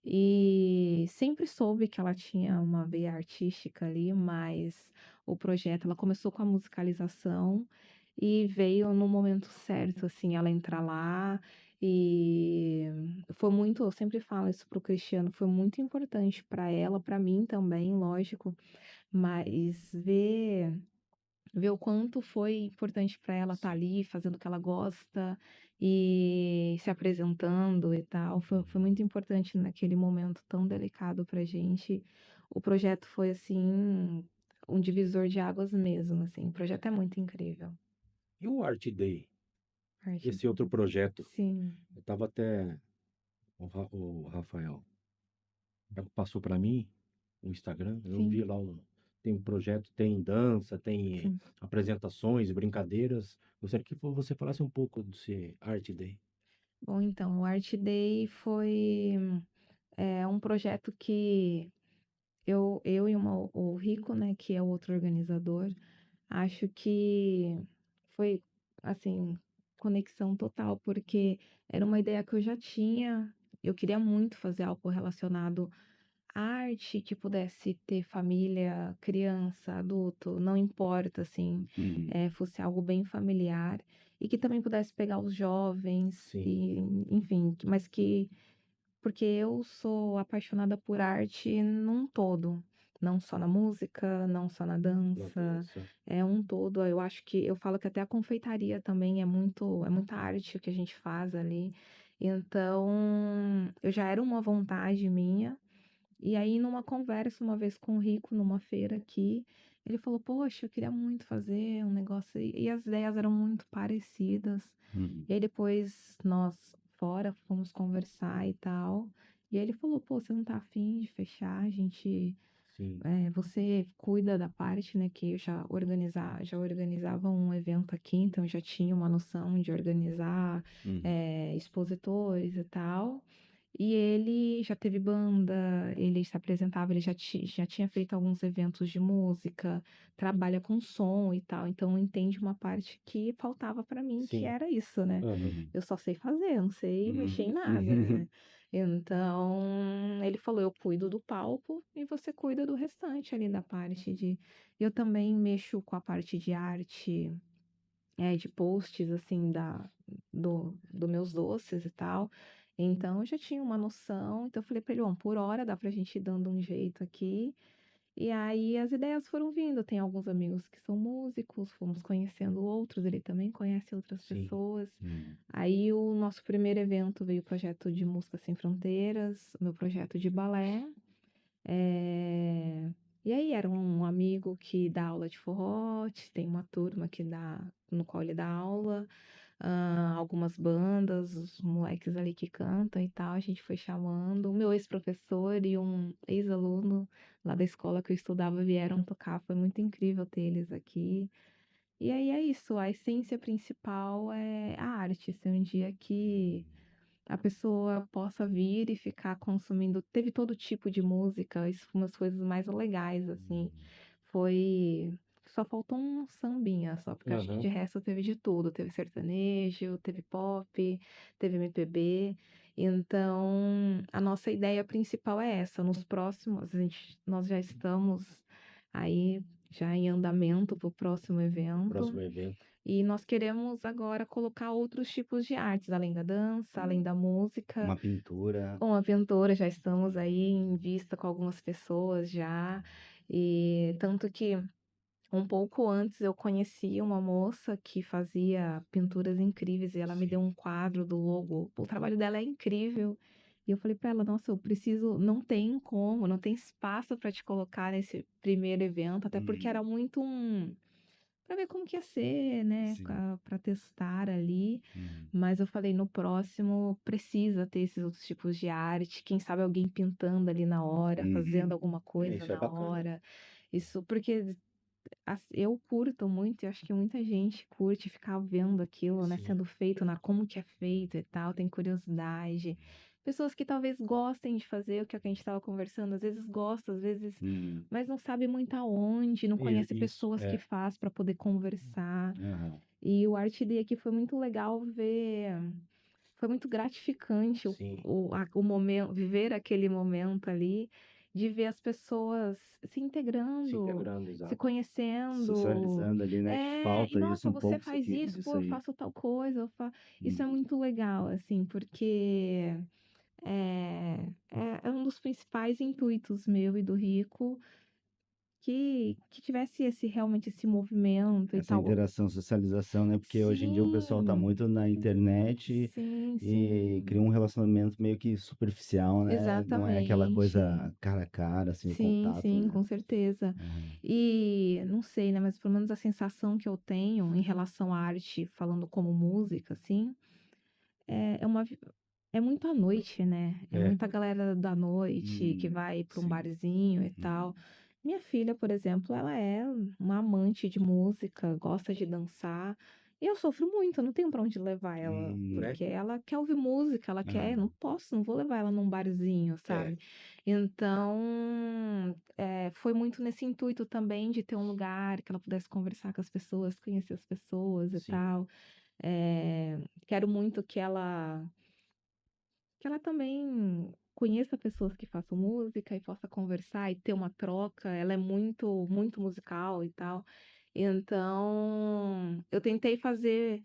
E sempre soube que ela tinha uma veia artística ali, mas o projeto, ela começou com a musicalização e veio no momento certo, assim, ela entrar lá. E foi muito, eu sempre falo isso pro Cristiano, foi muito importante para ela, para mim também, lógico, mas ver o quanto foi importante para ela estar ali fazendo o que ela gosta e se apresentando e tal, foi muito importante naquele momento tão delicado pra gente. O projeto foi assim um divisor de águas mesmo, assim. O projeto é muito incrível. E o Art Day, Arte, esse outro projeto? sim, Eu tava até. O Rafael passou para mim o Instagram, eu sim, vi lá, tem um projeto, tem dança, tem sim. apresentações, brincadeiras. Gostaria que você falasse um pouco desse Art Day. Bom, então, o Art Day foi um projeto que eu e o Rico, né, que é o outro organizador, acho que foi, assim, conexão total, porque era uma ideia que eu já tinha. Eu queria muito fazer algo relacionado à arte, que pudesse ter família, criança, adulto, não importa, assim, Uhum. fosse algo bem familiar e que também pudesse pegar os jovens Sim, e, enfim, mas que porque eu sou apaixonada por arte num todo, não só na música, não só na na dança, dança. é um todo. Eu acho que eu falo que até a confeitaria também é muita arte o que a gente faz ali. Então, eu já era uma vontade minha. E aí, numa conversa uma vez com o Rico, numa feira aqui, ele falou, poxa, eu queria muito fazer um negócio, e as ideias eram muito parecidas. Uhum. E aí depois nós fora fomos conversar e tal. E aí ele falou, pô, você não tá afim de fechar? A gente, Sim, você cuida da parte, né? Que eu já organizava um evento aqui, então eu já tinha uma noção de organizar Uhum. expositores e tal. E ele já teve banda, ele se apresentava, ele já tinha feito alguns eventos de música, trabalha com som e tal, então entende uma parte que faltava para mim, que sim. era isso, né? Aham. Uhum. Eu só sei fazer, eu não sei mexer em Uhum. nada, né? Então, ele falou: eu cuido do palco e você cuida do restante ali da parte de. Eu também mexo com a parte de arte, de posts, assim, do meus doces e tal. Então, eu já tinha uma noção. Então, eu falei pra ele: bom, por hora dá pra gente ir dando um jeito aqui. E aí as ideias foram vindo. Tem alguns amigos que são músicos, fomos conhecendo outros, ele também conhece outras Sim. pessoas. Uhum. Aí o nosso primeiro evento veio o projeto de Música Sem Fronteiras, o meu projeto de balé. É, E aí era um amigo que dá aula de forró, tem uma turma que dá, no qual ele dá aula, algumas bandas, os moleques ali que cantam e tal, a gente foi chamando. O meu ex-professor e um ex-aluno lá da escola que eu estudava vieram tocar, foi muito incrível ter eles aqui. E aí é isso, a essência principal é a arte, ser um dia que a pessoa possa vir e ficar consumindo. Teve todo tipo de música, isso foi umas coisas mais legais, assim. Foi. Só faltou um sambinha, só, porque acho que de Aham. resto teve de tudo. Teve sertanejo, teve pop, teve MPB. Então, a nossa ideia principal é essa. Nos próximos, nós já estamos aí, já em andamento para o próximo evento. Próximo evento. E nós queremos agora colocar outros tipos de artes, além da dança, além da música. Uma pintura. Com a pintura, já estamos aí em vista com algumas pessoas já. E tanto que um pouco antes eu conheci uma moça que fazia pinturas incríveis e ela me deu Sim. um quadro do logo. O trabalho dela é incrível. E eu falei para ela, nossa, eu preciso, não tem como, não tem espaço para te colocar nesse primeiro evento, até porque era Uhum. muito para ver como que ia ser, né, Sim. para testar ali. Uhum. Mas eu falei, no próximo precisa ter esses outros tipos de arte, quem sabe alguém pintando ali na hora, fazendo Uhum. alguma coisa Isso é na bacana. hora. Isso porque eu curto muito, e acho que muita gente curte ficar vendo aquilo, né, Sim. sendo feito, na como que é feito e tal, tem curiosidade. Pessoas que talvez gostem de fazer o que a gente estava conversando, às vezes gosta, às vezes, Uhum. mas não sabe muito aonde, não conhece Isso, pessoas que é. faz para poder conversar. Aham. E o Art Day aqui foi muito legal ver, foi muito gratificante Sim. o momento, viver aquele momento ali, de ver as pessoas se Se integrando, integrando, se exato. conhecendo. Socializando ali, né? Que E falta isso nossa, um você pouco faz isso, pô, disso eu aí. faço tal coisa. Isso é Uhum. muito legal, assim, porque é um dos principais intuitos meu e do Rico que tivesse realmente esse movimento e Essa tal. interação, socialização, né? Porque hoje em dia o pessoal tá Sim, muito na internet sim, e cria sim. um relacionamento meio que superficial, né? Não é aquela Exatamente. coisa cara a cara, assim, o Sim, contato, sim, né? com certeza. Uhum. E não sei, né, mas pelo menos a sensação que eu tenho em relação à arte, falando como música, assim, é uma é muito à noite, né? É É. muita galera da noite que Uhum. vai para um Sim. barzinho e tal. Uhum. Minha filha, por exemplo, ela é uma amante de música, gosta de dançar. E eu sofro muito, eu não tenho para onde levar ela, É. porque ela quer ouvir música, ela quer, Aham. não posso, não vou levar ela num barzinho, É. sabe? Então, foi muito nesse intuito também de ter um lugar que ela pudesse conversar com as pessoas, conhecer as pessoas e Sim. tal. Quero muito que ela também conheça pessoas que façam música e possa conversar e ter uma troca. Ela é muito, muito musical e tal. Então, eu tentei fazer,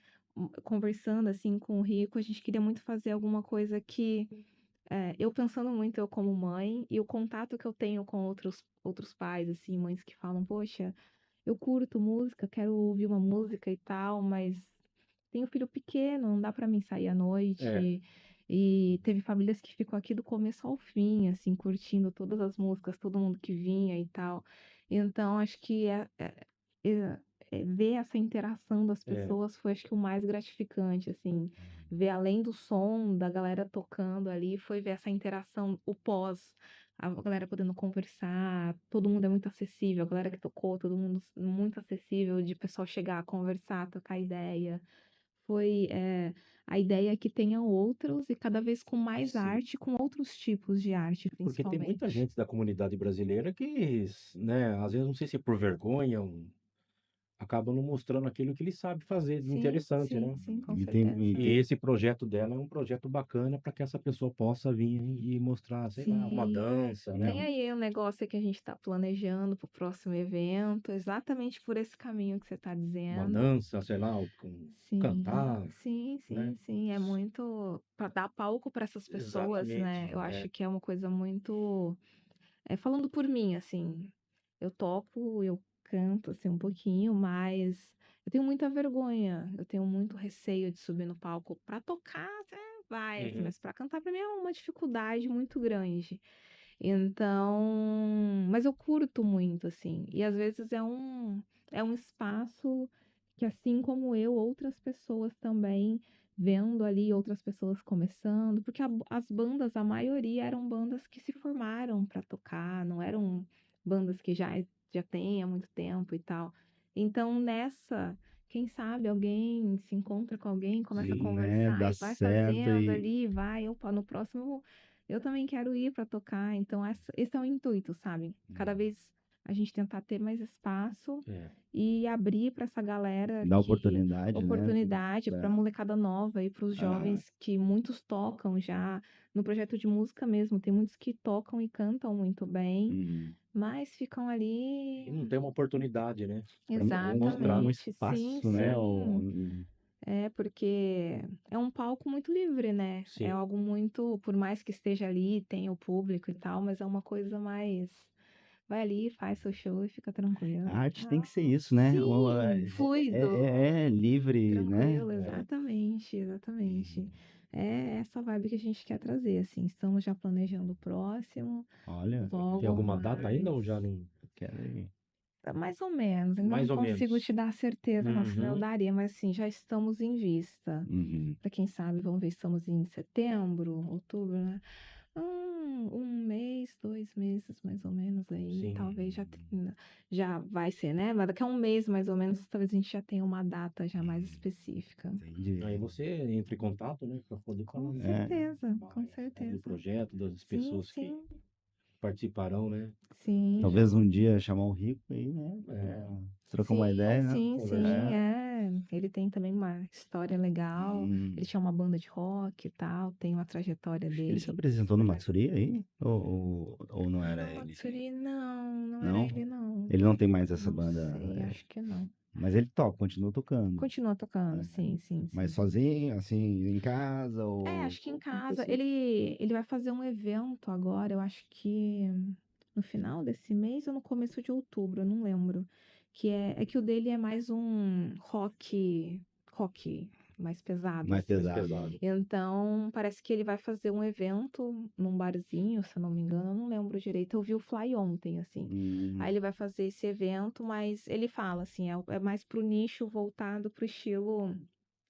conversando assim com o Rico, a gente queria muito fazer alguma coisa que, eu pensando muito, eu como mãe, e o contato que eu tenho com outros pais, assim, mães que falam, poxa, eu curto música, quero ouvir uma música e tal, mas tenho filho pequeno, não dá para mim sair à É. noite. E teve famílias que ficou aqui do começo ao fim, assim, curtindo todas as músicas, todo mundo que vinha e tal. Então, acho que é- ver essa interação das É, pessoas foi, acho que, o mais gratificante, assim. Ver além do som da galera tocando ali, foi ver essa interação, o pós, a galera podendo conversar, todo mundo é muito acessível, a galera que tocou, todo mundo muito acessível, de pessoal chegar, conversar, trocar ideia. Foi, a ideia é que tenha outros e cada vez com mais sim. arte, com outros tipos de arte, Porque tem muita principalmente. gente da comunidade brasileira que, né, às vezes não sei se é por vergonha, acaba não mostrando aquilo que ele sabe fazer de Sim, interessante, sim, né? sim, com E tem, certeza. E esse projeto dela é um projeto bacana para que essa pessoa possa vir e mostrar, sei lá, uma Sim. dança, né? Tem aí um negócio que a gente está planejando para o próximo evento, exatamente por esse caminho que você está Uma dizendo. dança, sei lá, Sim, cantar, sim, né? sim, sim. É muito para dar palco para essas pessoas, Exatamente. né? Eu É. acho que é uma coisa muito. Falando por mim, assim, eu toco, eu canto, assim, um pouquinho, mas eu tenho muita vergonha, eu tenho muito receio de subir no palco para tocar, até vai, assim, Uhum. mas para cantar para mim é uma dificuldade muito grande. Então, mas eu curto muito, assim, e às vezes é um espaço que, assim como eu, outras pessoas também vendo ali outras pessoas começando, porque as bandas, a maioria eram bandas que se formaram para tocar, não eram bandas que já têm há muito tempo e tal. Então, nessa, quem sabe alguém se encontra com alguém, começa a Sim, né? conversar Dá e vai certo fazendo e ali, vai, opa, no próximo eu também quero ir para tocar. Então, esse é o intuito, sabe? Cada vez a gente tentar ter mais espaço É. e abrir para essa galera dá que oportunidade, né? oportunidade para Pra- molecada nova e para os ah, jovens que muitos tocam já no projeto de música mesmo. Tem muitos que tocam e cantam muito bem, uhum. mas ficam E ali. não tem uma oportunidade, né? Para mostrar. Um Exatamente, sim, espaço, né? É, sim. Porque é um palco muito livre, né? É sim. algo muito, por mais que esteja ali, tenha o público e tal, mas é uma coisa mais. Vai ali, faz seu show e fica A tranquilo. arte tem Ah, que ser isso, né? sim, fluido, É livre, né? tranquilo, É. exatamente, exatamente. É essa vibe que a gente quer trazer, assim. Estamos já planejando o próximo, Olha, Tem logo alguma data ainda mais. ou já não? quero ir. Mais ou menos, ainda não Mais ou consigo menos. te dar certeza, não, senão eu Uhum. daria, mas assim, já estamos em vista. Uhum. Para quem sabe, vamos ver, estamos em setembro, outubro, né? 1 mês, 2 meses, mais ou menos aí, Sim. talvez já vai ser, né? Mas daqui a 1 mês, mais ou menos, talvez a gente já tenha uma data já mais específica. Aí Entendi. você entra em contato, né, para poder Com falar É, certeza, com do certeza. projeto, das Sim, pessoas que sim, participarão, né? sim. talvez um dia chamar o Rico aí, né? É, Trocar uma Sim, ideia, sim, sim, conversar. Ele tem também uma história legal. Ele Hum. tinha uma banda de rock e tal, tem uma trajetória Ele se dele apresentou no super legal. Matsuri aí? Ou não era No ele? Matsuri, não, não era Não? ele, não. Ele não tem mais essa Não banda. sei, acho que não. Mas ele toca, continua tocando. Continua tocando, É. sim, sim, Mas sim. sozinho, assim, em casa ou Acho que em com casa. pessoas. Ele vai fazer um evento agora, eu acho que no final desse mês ou no começo de outubro, eu não lembro. É que o dele é mais um rock mais pesado, Mais assim. Mais pesado. pesado. Então, parece que ele vai fazer um evento num barzinho, se eu não me engano, eu não lembro direito. Eu vi o Fly ontem, assim. Hum, Aí ele vai fazer esse evento, mas ele fala, assim, é mais pro nicho voltado pro estilo.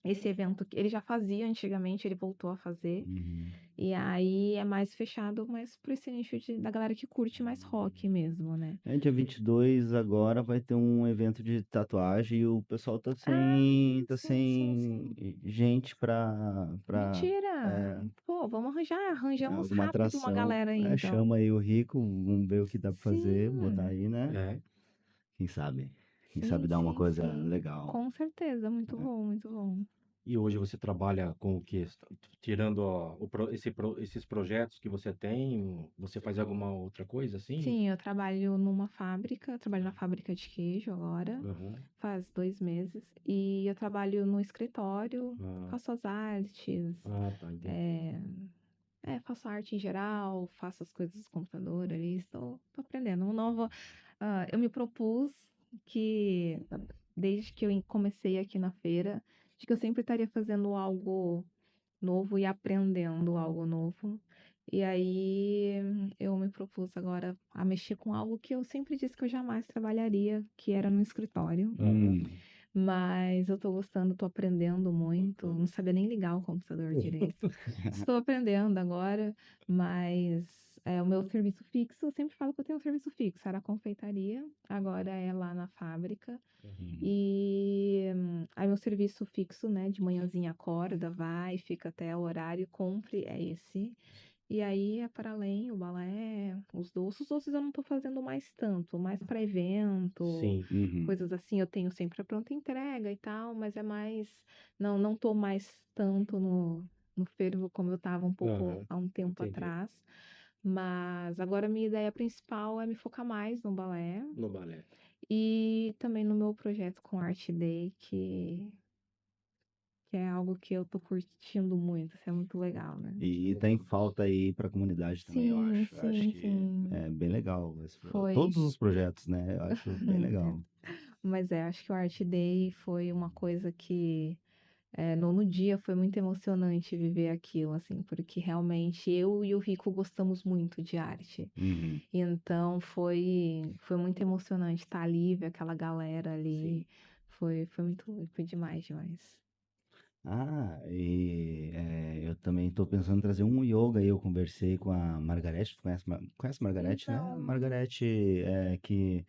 Esse evento que ele já fazia antigamente, ele voltou a fazer. uhum. E aí é mais fechado, mas pro esse nicho da galera que curte mais rock mesmo, né? É, dia 22 agora vai ter um evento de tatuagem e o pessoal Ah, tá sim, sim, sem sim. gente pra Mentira! Pô, vamos arranjamos alguma rápido uma atração. galera aí, É, então. chama aí o Rico, vamos ver o que dá pra fazer, botar Sim, aí, né? É. Quem sabe? Quem sim, sabe dar uma sim, coisa sim. legal. Com certeza, muito bom, muito bom. E hoje você trabalha com o quê? Tirando ó, esses projetos que você tem, você faz alguma outra coisa assim? Sim, eu trabalho numa fábrica, eu trabalho na fábrica de queijo agora, Aham. faz 2 meses, e eu trabalho no escritório, Ah, faço as artes, tá, entendi. é, faço arte em geral, faço as coisas do computador ali, estou aprendendo. Eu me propus que, desde que eu comecei aqui na feira, de que eu sempre estaria fazendo algo novo e aprendendo algo novo. E aí eu me propus agora a mexer com algo que eu sempre disse que eu jamais trabalharia, que era no escritório. Hum. Mas eu tô gostando, tô aprendendo muito. Não sabia nem ligar o computador direito. Estou aprendendo agora, mas o meu serviço fixo, eu sempre falo que eu tenho um serviço fixo, era a confeitaria, agora é lá na fábrica. Uhum. E aí meu serviço fixo, né, de manhãzinha acorda, vai, fica até o horário, cumpre, é esse. E aí é para além, o balé, os doces eu não tô fazendo mais tanto, mais para evento, Sim. Uhum. coisas assim, eu tenho sempre a pronta entrega e tal, mas é mais, não tô mais tanto no fervo como eu tava um pouco Aham. há um tempo Entendi. atrás. Mas agora a minha ideia principal é me focar mais no balé No balé. e também no meu projeto com Art Day, que é algo que eu tô curtindo muito, isso é muito legal, né? E tem falta aí para a comunidade também, eu Sim, acho. Eu acho sim, que sim. é bem legal. Foi. Todos os projetos, né? Eu acho bem legal. Mas acho que o Art Day foi uma coisa que no dia foi muito emocionante viver aquilo, assim, porque realmente eu e o Rico gostamos muito de arte. Uhum. Então foi muito emocionante estar ali, ver aquela galera ali. Sim. Foi demais, demais. Eu também estou pensando em trazer um yoga aí. Eu conversei com a Margarete. Tu conhece a Margarete, né? A Não, Margarete que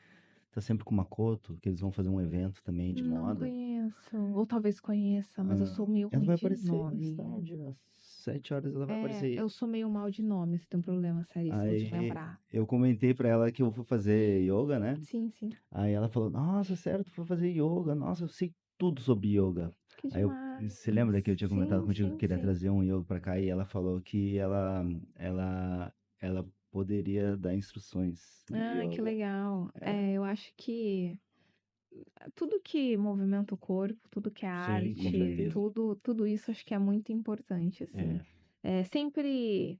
tá sempre com o Makoto, que eles vão fazer um evento também de não moda. conheço. Ou talvez conheça, mas eu sou meio Ela ruim vai de aparecer mais nome. tarde, às 7 horas ela vai aparecer. Eu sou meio mal de nome, se tem um problema seríssimo de Aí lembrar. eu comentei pra ela que eu vou fazer yoga, né? Sim, sim. Aí ela falou: Nossa, sério, tu foi fazer yoga? Nossa, eu sei tudo sobre yoga. Que Aí eu, demais. você lembra que eu tinha comentado Sim, contigo que eu sim, queria sim. trazer um yoga pra cá e ela falou que ela poderia dar instruções de Ah, que yoga. legal. É. Eu acho que tudo que movimenta o corpo, tudo que é Sim, com arte, certeza. tudo isso acho que é muito importante, assim. É. Sempre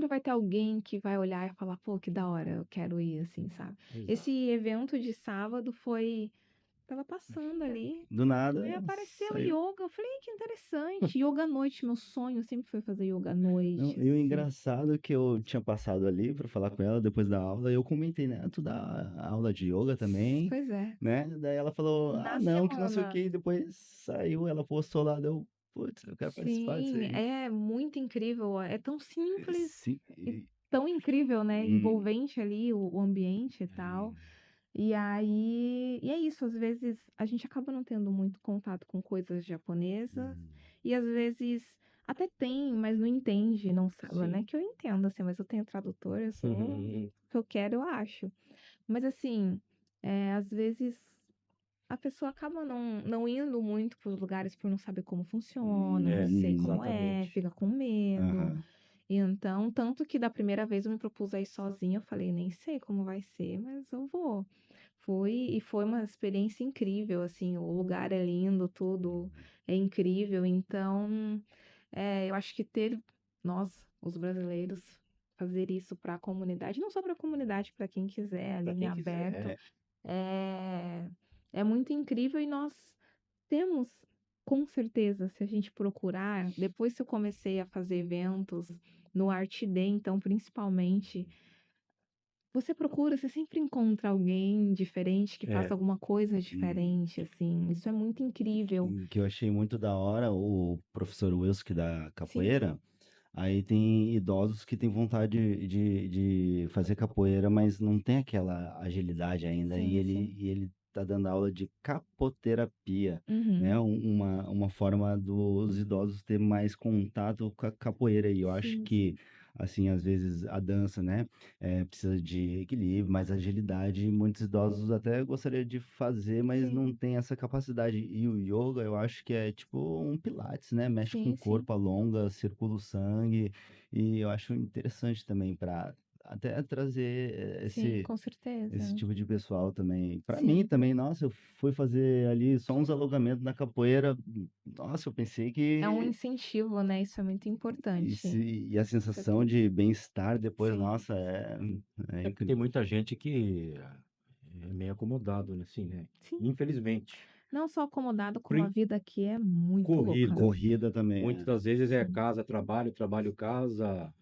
vai ter alguém que vai olhar e falar, pô, que da hora, eu quero ir, assim, sabe? Esse Exato. evento de sábado tava passando ali, Do nada aí apareceu saiu. yoga, eu falei, que interessante, yoga à noite, meu sonho sempre foi fazer yoga à Não, noite, e o assim. engraçado é que eu tinha passado ali pra falar com ela depois da aula, e eu comentei, né? Tu dá aula de yoga também, Pois é. né? Daí ela falou, Na não, que não sei o semana. que, e depois saiu, ela postou lá, deu, putz, eu quero participar disso Sim, aí. é muito incrível. É tão simples Sim, e tão incrível, né? hum, Envolvente ali o ambiente e tal. E é isso, às vezes a gente acaba não tendo muito contato com coisas japonesas e às vezes até tem, mas não entende, não sabe, né? Sim. Que eu entendo, assim, mas eu tenho tradutor, eu sou o que eu quero, eu acho. Mas assim, às vezes a pessoa acaba não indo muito para os lugares por não saber como funciona, não É, sei como é, exatamente. fica com medo. aham. E então, tanto que da primeira vez eu me propus a ir sozinha, eu falei, nem sei como vai ser, mas eu vou. Fui e foi uma experiência incrível, assim, o lugar é lindo, tudo é incrível. Então, eu acho que nós, os brasileiros, fazer isso para a comunidade, não só para a comunidade, para quem quiser, ali Para em quem aberto, quiser. é, é muito incrível e nós temos, com certeza, se a gente procurar, depois que eu comecei a fazer eventos no Art Day, então, principalmente, você procura, você sempre encontra alguém diferente que É. faça alguma coisa Hum. diferente, assim. Isso é muito incrível. Que eu achei muito da hora, o professor Wilson que dá Sim, capoeira, aí tem idosos que têm vontade de fazer capoeira, mas não tem aquela agilidade ainda, e sim, sim. ele tá dando aula de capoterapia, né? Uhum. Uma forma dos idosos ter mais contato com a capoeira, e eu acho Sim, que, sim. assim, às vezes a dança, né? Precisa de equilíbrio, mais agilidade. E muitos idosos até gostariam de fazer, mas não Sim, tem essa capacidade. E o yoga, eu acho que é tipo um pilates, né? Mexe com o sim, sim. corpo, alonga, circula o sangue. E eu acho interessante também para até trazer Sim, com esse certeza. tipo de pessoal também. Para mim Sim. também, nossa, eu fui fazer ali só uns alongamentos na capoeira. Nossa, eu pensei É um que incentivo, né? Isso é muito e, importante. se, e a Com sensação certeza. de bem-estar depois, Sim, nossa, é É porque incrível. tem muita gente que é meio acomodado, né, assim, né? sim. Infelizmente. Não só acomodado, como a Prin- vida aqui é muito Corrida. louca. Corrida também. Muitas das vezes é Sim. casa, trabalho, trabalho, casa.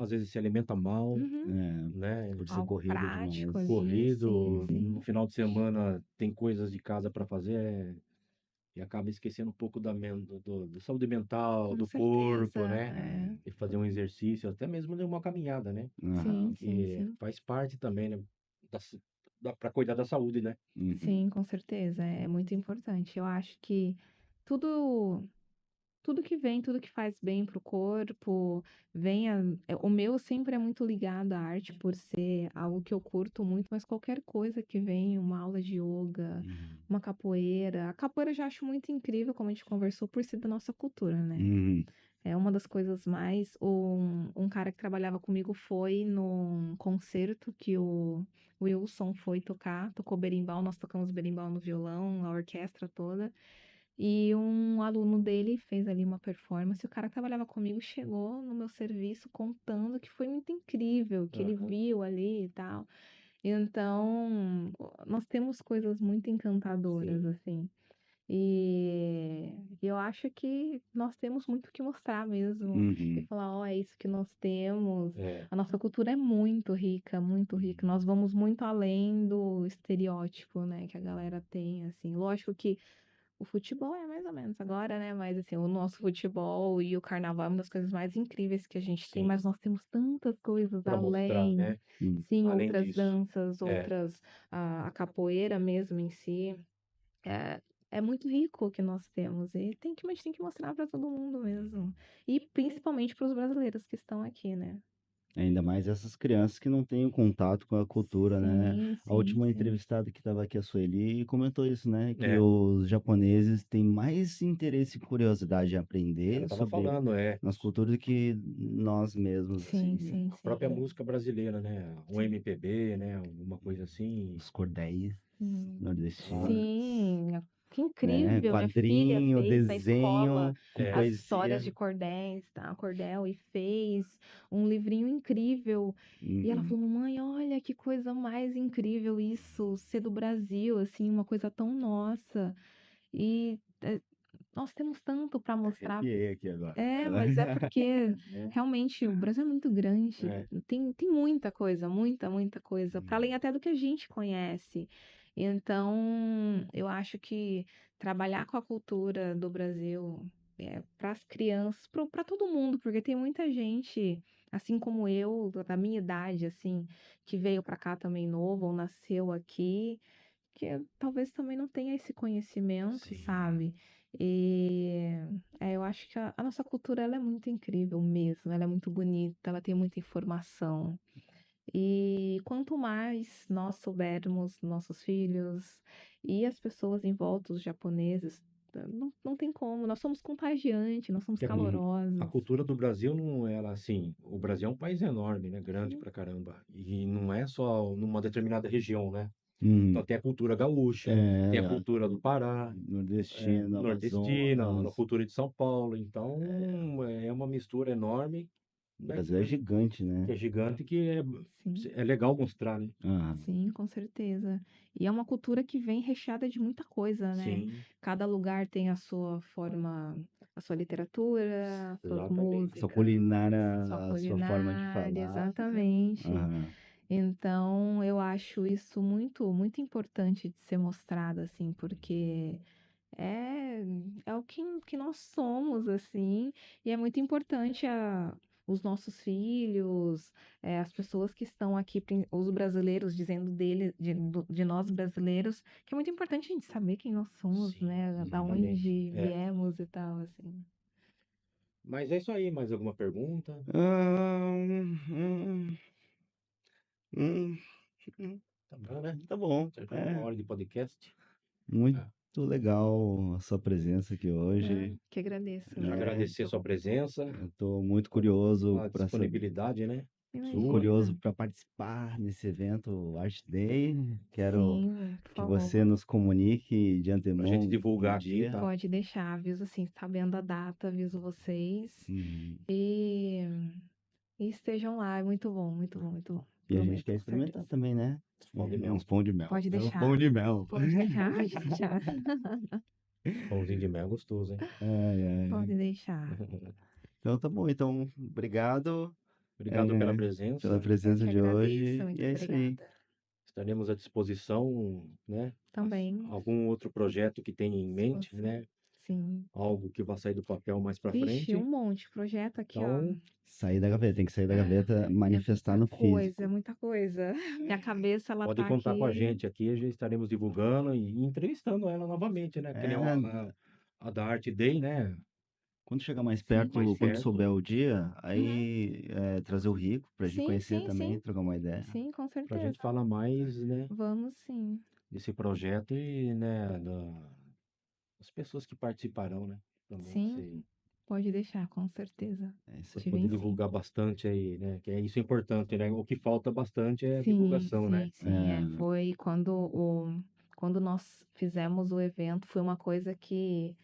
Às vezes se alimenta mal, Uhum. né? Por ser Algo corrido prático demais. ali, sim, Corrido, no sim. final de semana tem coisas de casa para fazer e acaba esquecendo um pouco da saúde mental, Com do corpo, certeza. né? E fazer um exercício, até mesmo de uma caminhada, né? Aham. Sim, sim, Que sim. faz parte também, né? Para cuidar da saúde, né? Uhum. Sim, com certeza. É muito importante. Eu acho que tudo tudo que vem, tudo que faz bem pro corpo, o meu sempre é muito ligado à arte por ser algo que eu curto muito, mas qualquer coisa que vem, uma aula de yoga, Uhum. uma capoeira. A capoeira eu já acho muito incrível, como a gente conversou, por ser da nossa cultura, né? Uhum. É uma das coisas mais. Um cara que trabalhava comigo foi num concerto que o Wilson foi tocar, tocou berimbau, nós tocamos berimbau no violão, a orquestra toda. E um aluno dele fez ali uma performance. O cara que trabalhava comigo chegou no meu serviço contando que foi muito incrível, que ele Aham. viu ali e tal. Então, nós temos coisas muito encantadoras, Sim. assim. E eu acho que nós temos muito o que mostrar mesmo. E Uhum. falar, ó, é isso que nós temos. É. A nossa cultura é muito rica, muito rica. Nós vamos muito além do estereótipo, né, que a galera tem, assim. Lógico que o futebol é mais ou menos agora, né? Mas assim, o nosso futebol e o carnaval é uma das coisas mais incríveis que a gente tem, Sim. mas nós temos tantas coisas Para mostrar, além. né? Uhum. Sim, Além outras disso. danças, É. outras, a capoeira mesmo em si. É, é muito rico o que nós temos e a gente tem que mostrar para todo mundo mesmo. E principalmente para os brasileiros que estão aqui, né? Ainda mais essas crianças que não têm o contato com a cultura, né? Sim, A sim, última sim. entrevistada que estava aqui, a Sueli, comentou isso, né? Que É. os japoneses têm mais interesse e curiosidade em Ela aprender estava sobre falando, nossa cultura do que nós mesmos, Sim, assim, sim, a sim. própria música brasileira, né? Um Sim. MPB, né? Alguma coisa assim. os cordéis Hum. Ah, nordestinos, Sim, que né? incrível. Minha filha Quadrinho, fez na escola desenho com é. as histórias poesia. de cordéis, tá? Cordel e fez um livrinho incrível. E ela Uhum. falou: "Mamãe, olha que coisa mais incrível isso, ser do Brasil, assim, uma coisa tão nossa". E nós temos tanto para mostrar. Arrepiei aqui agora. É, mas é porque realmente o Brasil é muito grande. É. Tem muita coisa, muita coisa, para além até do que a gente conhece. Então, eu acho que trabalhar com a cultura do Brasil para as crianças, para todo mundo, porque tem muita gente, assim como eu, da minha idade, assim, que veio para cá também novo ou nasceu aqui, que talvez também não tenha esse conhecimento, Sim. sabe? E eu acho que a nossa cultura ela é muito incrível mesmo, ela é muito bonita, ela tem muita informação. E quanto mais nós soubermos, nossos filhos e as pessoas em volta, os japoneses, não tem como, nós somos contagiantes, nós somos Que a calorosos. cultura do Brasil não é ela assim. O Brasil é um país enorme, né? Grande Sim, pra caramba. E não é só numa determinada região, né? Uhum. Então tem a cultura gaúcha, tem a É, cultura do Pará, nordestino, nordestina, a Amazonas. cultura de São Paulo. Então é uma mistura enorme, O né? Brasil é gigante, Que né? é gigante, que sim. é legal mostrar, né? Ah, Sim, com certeza. E é uma cultura que vem recheada de muita coisa, né? Sim, Cada lugar tem a sua forma, a sua literatura, as suas exatamente. sua músicas, culinária, sua a sua forma de culinária, falar. exatamente. Aham. Então, eu acho isso muito importante de ser mostrado, assim, porque é, é o que nós somos, assim, e é muito importante os nossos filhos, as pessoas que estão aqui, os brasileiros, dizendo de nós brasileiros, que é muito importante a gente saber quem nós somos, Sim, né? Da exatamente. onde É. viemos e tal, assim. Mas é isso aí, mais alguma pergunta? Hum, hum, hum, hum. Tá bom, né? Tá bom. Já tá uma É hora de podcast. muito É. legal a sua presença aqui hoje. Que agradeço mesmo. É, Agradecer a sua presença, eu tô muito curioso a para saber. disponibilidade, né? Sua. Curioso Imagina. para participar desse evento Art Day. Quero Sim, por que favor. você nos comunique de Pra gente antemão um divulgar aqui, dia. tá? Pode deixar, aviso assim, sabendo a data, aviso vocês. Uhum. E, e estejam lá, é muito bom, muito bom, muito bom. E a gente prometo, quer com experimentar certeza. também, né? Pão de mel. Uns pão de mel. Pode É um deixar. pão de mel. Pode deixar, pode deixar. Pãozinho de mel é gostoso, hein? Ai, ai. Pode deixar. Então tá bom. Então, obrigado Obrigado pela pela presença. Eu presença que de agradeço, hoje. muito E é isso aí. obrigada. Estaremos à disposição, né? Também, Algum outro projeto que tenha em se mente, você. né? Sim. Algo que vai sair do papel mais pra Vixe, frente. um monte de projeto aqui, ó. Então, Sair da gaveta, tem que sair da É, gaveta, manifestar no muita coisa, físico. muita coisa. Minha cabeça, ela pode tá contar com a aqui. gente aqui, já estaremos divulgando e entrevistando ela novamente, né? Que nem a da Art Day, né? Quando chegar mais Sim. perto, Mais quando perto. souber o dia, aí trazer o Rico pra gente Sim, conhecer sim, também, sim. trocar uma ideia. Sim, com Pra certeza. gente falar mais, né? Vamos sim. Desse projeto e, né? Das pessoas que participarão, né? Também Sim, se pode deixar, com certeza. É isso pra aí. Te poder vem sim. divulgar bastante aí, né? Que é isso importante, né? O que falta bastante é a Sim, divulgação, né? sim, sim. Foi quando nós fizemos o evento, foi uma coisa que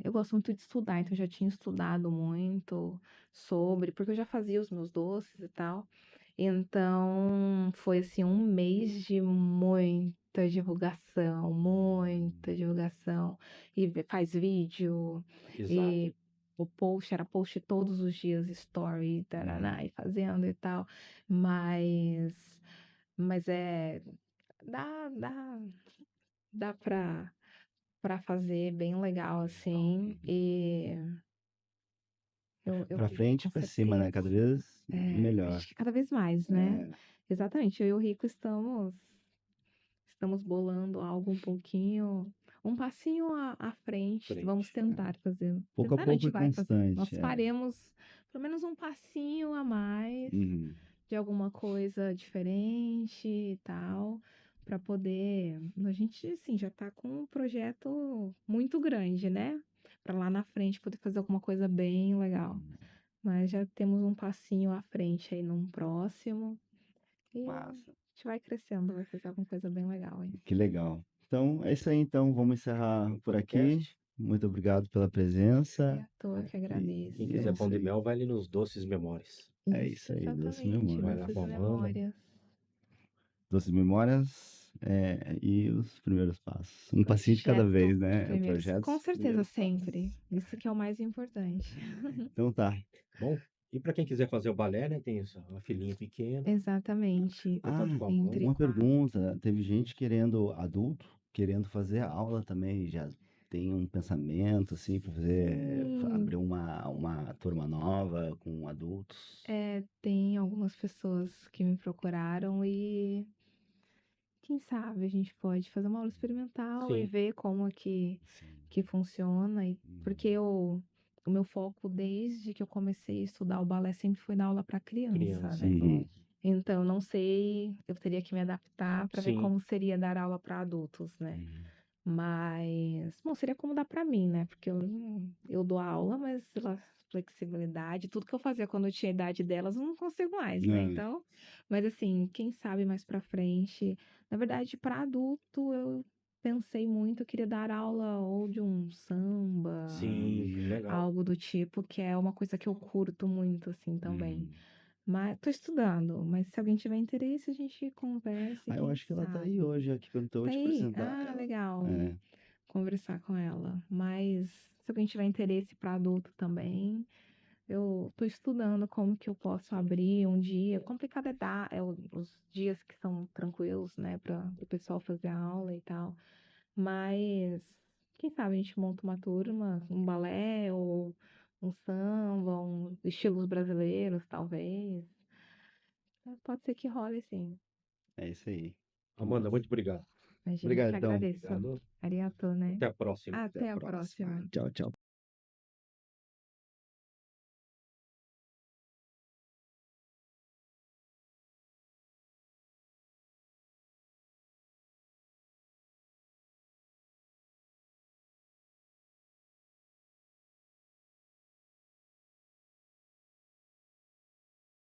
eu gosto muito de estudar, então eu já tinha estudado muito sobre, porque eu já fazia os meus doces e tal. Então, foi assim, um mês de muita divulgação, muita divulgação. E faz vídeo, Exato. e o post era post todos os dias, story, taraná, e fazendo e tal. Mas, mas dá pra fazer bem legal, assim. E eu Pra frente com e pra cima, né? Cada certeza. vez melhor. Acho que cada vez mais, né? Exatamente. Eu e o Rico estamos bolando algo um passinho à frente. Vamos tentar fazer. Pouco a Tentar, não, a pouco gente e vai fazer. Nós constante. faremos pelo menos um passinho a mais Uhum. de alguma coisa diferente e tal, para poder. A gente, assim, já tá com um projeto muito grande, né? Para lá na frente poder fazer alguma coisa bem legal. Mas já temos um passinho à frente aí num próximo. E a Massa. gente vai crescendo, vai fazer alguma coisa bem legal, hein? Que legal. Então, é isso aí. Então, vamos encerrar por aqui. Podcast. Muito obrigado pela E presença. à toa que agradeço. Quem E é quiser isso pão de aí. mel, vai ali nos Doces Memórias. É isso aí, Doces Exatamente, Memórias. Vai lá Doces com a Amanda. Memórias. Doces Memórias e os primeiros passos. Um passinho de cada vez, né? Primeiros. Projetos, Com certeza, primeiros sempre. passos. Isso que é o mais importante. Então tá. Bom, e para quem quiser fazer o balé, né? Tem uma filhinha pequena. Exatamente. Contato com a Entre Amanda. Uma pergunta. Teve gente querendo, adulto, querendo fazer aula também. Já tem um pensamento, assim, para fazer, abrir uma turma nova com adultos. Tem algumas pessoas que me procuraram e quem sabe a gente pode fazer uma aula experimental e Sim. ver como que funciona. Porque o meu foco desde que eu comecei a estudar o balé sempre foi dar aula para criança, né? Uhum. Então, eu não sei, eu teria que me adaptar para ver Sim. como seria dar aula para adultos, né? Mas, bom, seria como dar para mim, né? Porque eu dou aula, mas pela flexibilidade, tudo que eu fazia quando eu tinha a idade delas, eu não consigo mais, né? É. Então, mas assim, quem sabe mais para frente. Na verdade, para adulto, eu pensei muito, eu queria dar aula ou de um samba, Sim, legal. algo do tipo, que é uma coisa que eu curto muito, assim, também. Mas tô estudando, mas se alguém tiver interesse, a gente conversa. Eu Quem acho que ela tá sabe? aí hoje aqui quando eu Tá te aí? apresentar Ah, ela. legal. É. Conversar com ela. Mas se alguém tiver interesse para adulto também, eu tô estudando como que eu posso abrir um dia. Complicado é dar os dias que são tranquilos, né, para o pessoal fazer a aula e tal. Mas quem sabe a gente monta uma turma, um balé ou um samba, estilos brasileiros, talvez. Pode ser que role, sim. É isso aí. Amanda, muito obrigado. Imagina, Obrigado, que então. agradeço. Obrigado. Arigatou, né? Até a próxima. Até a próxima. Tchau, tchau.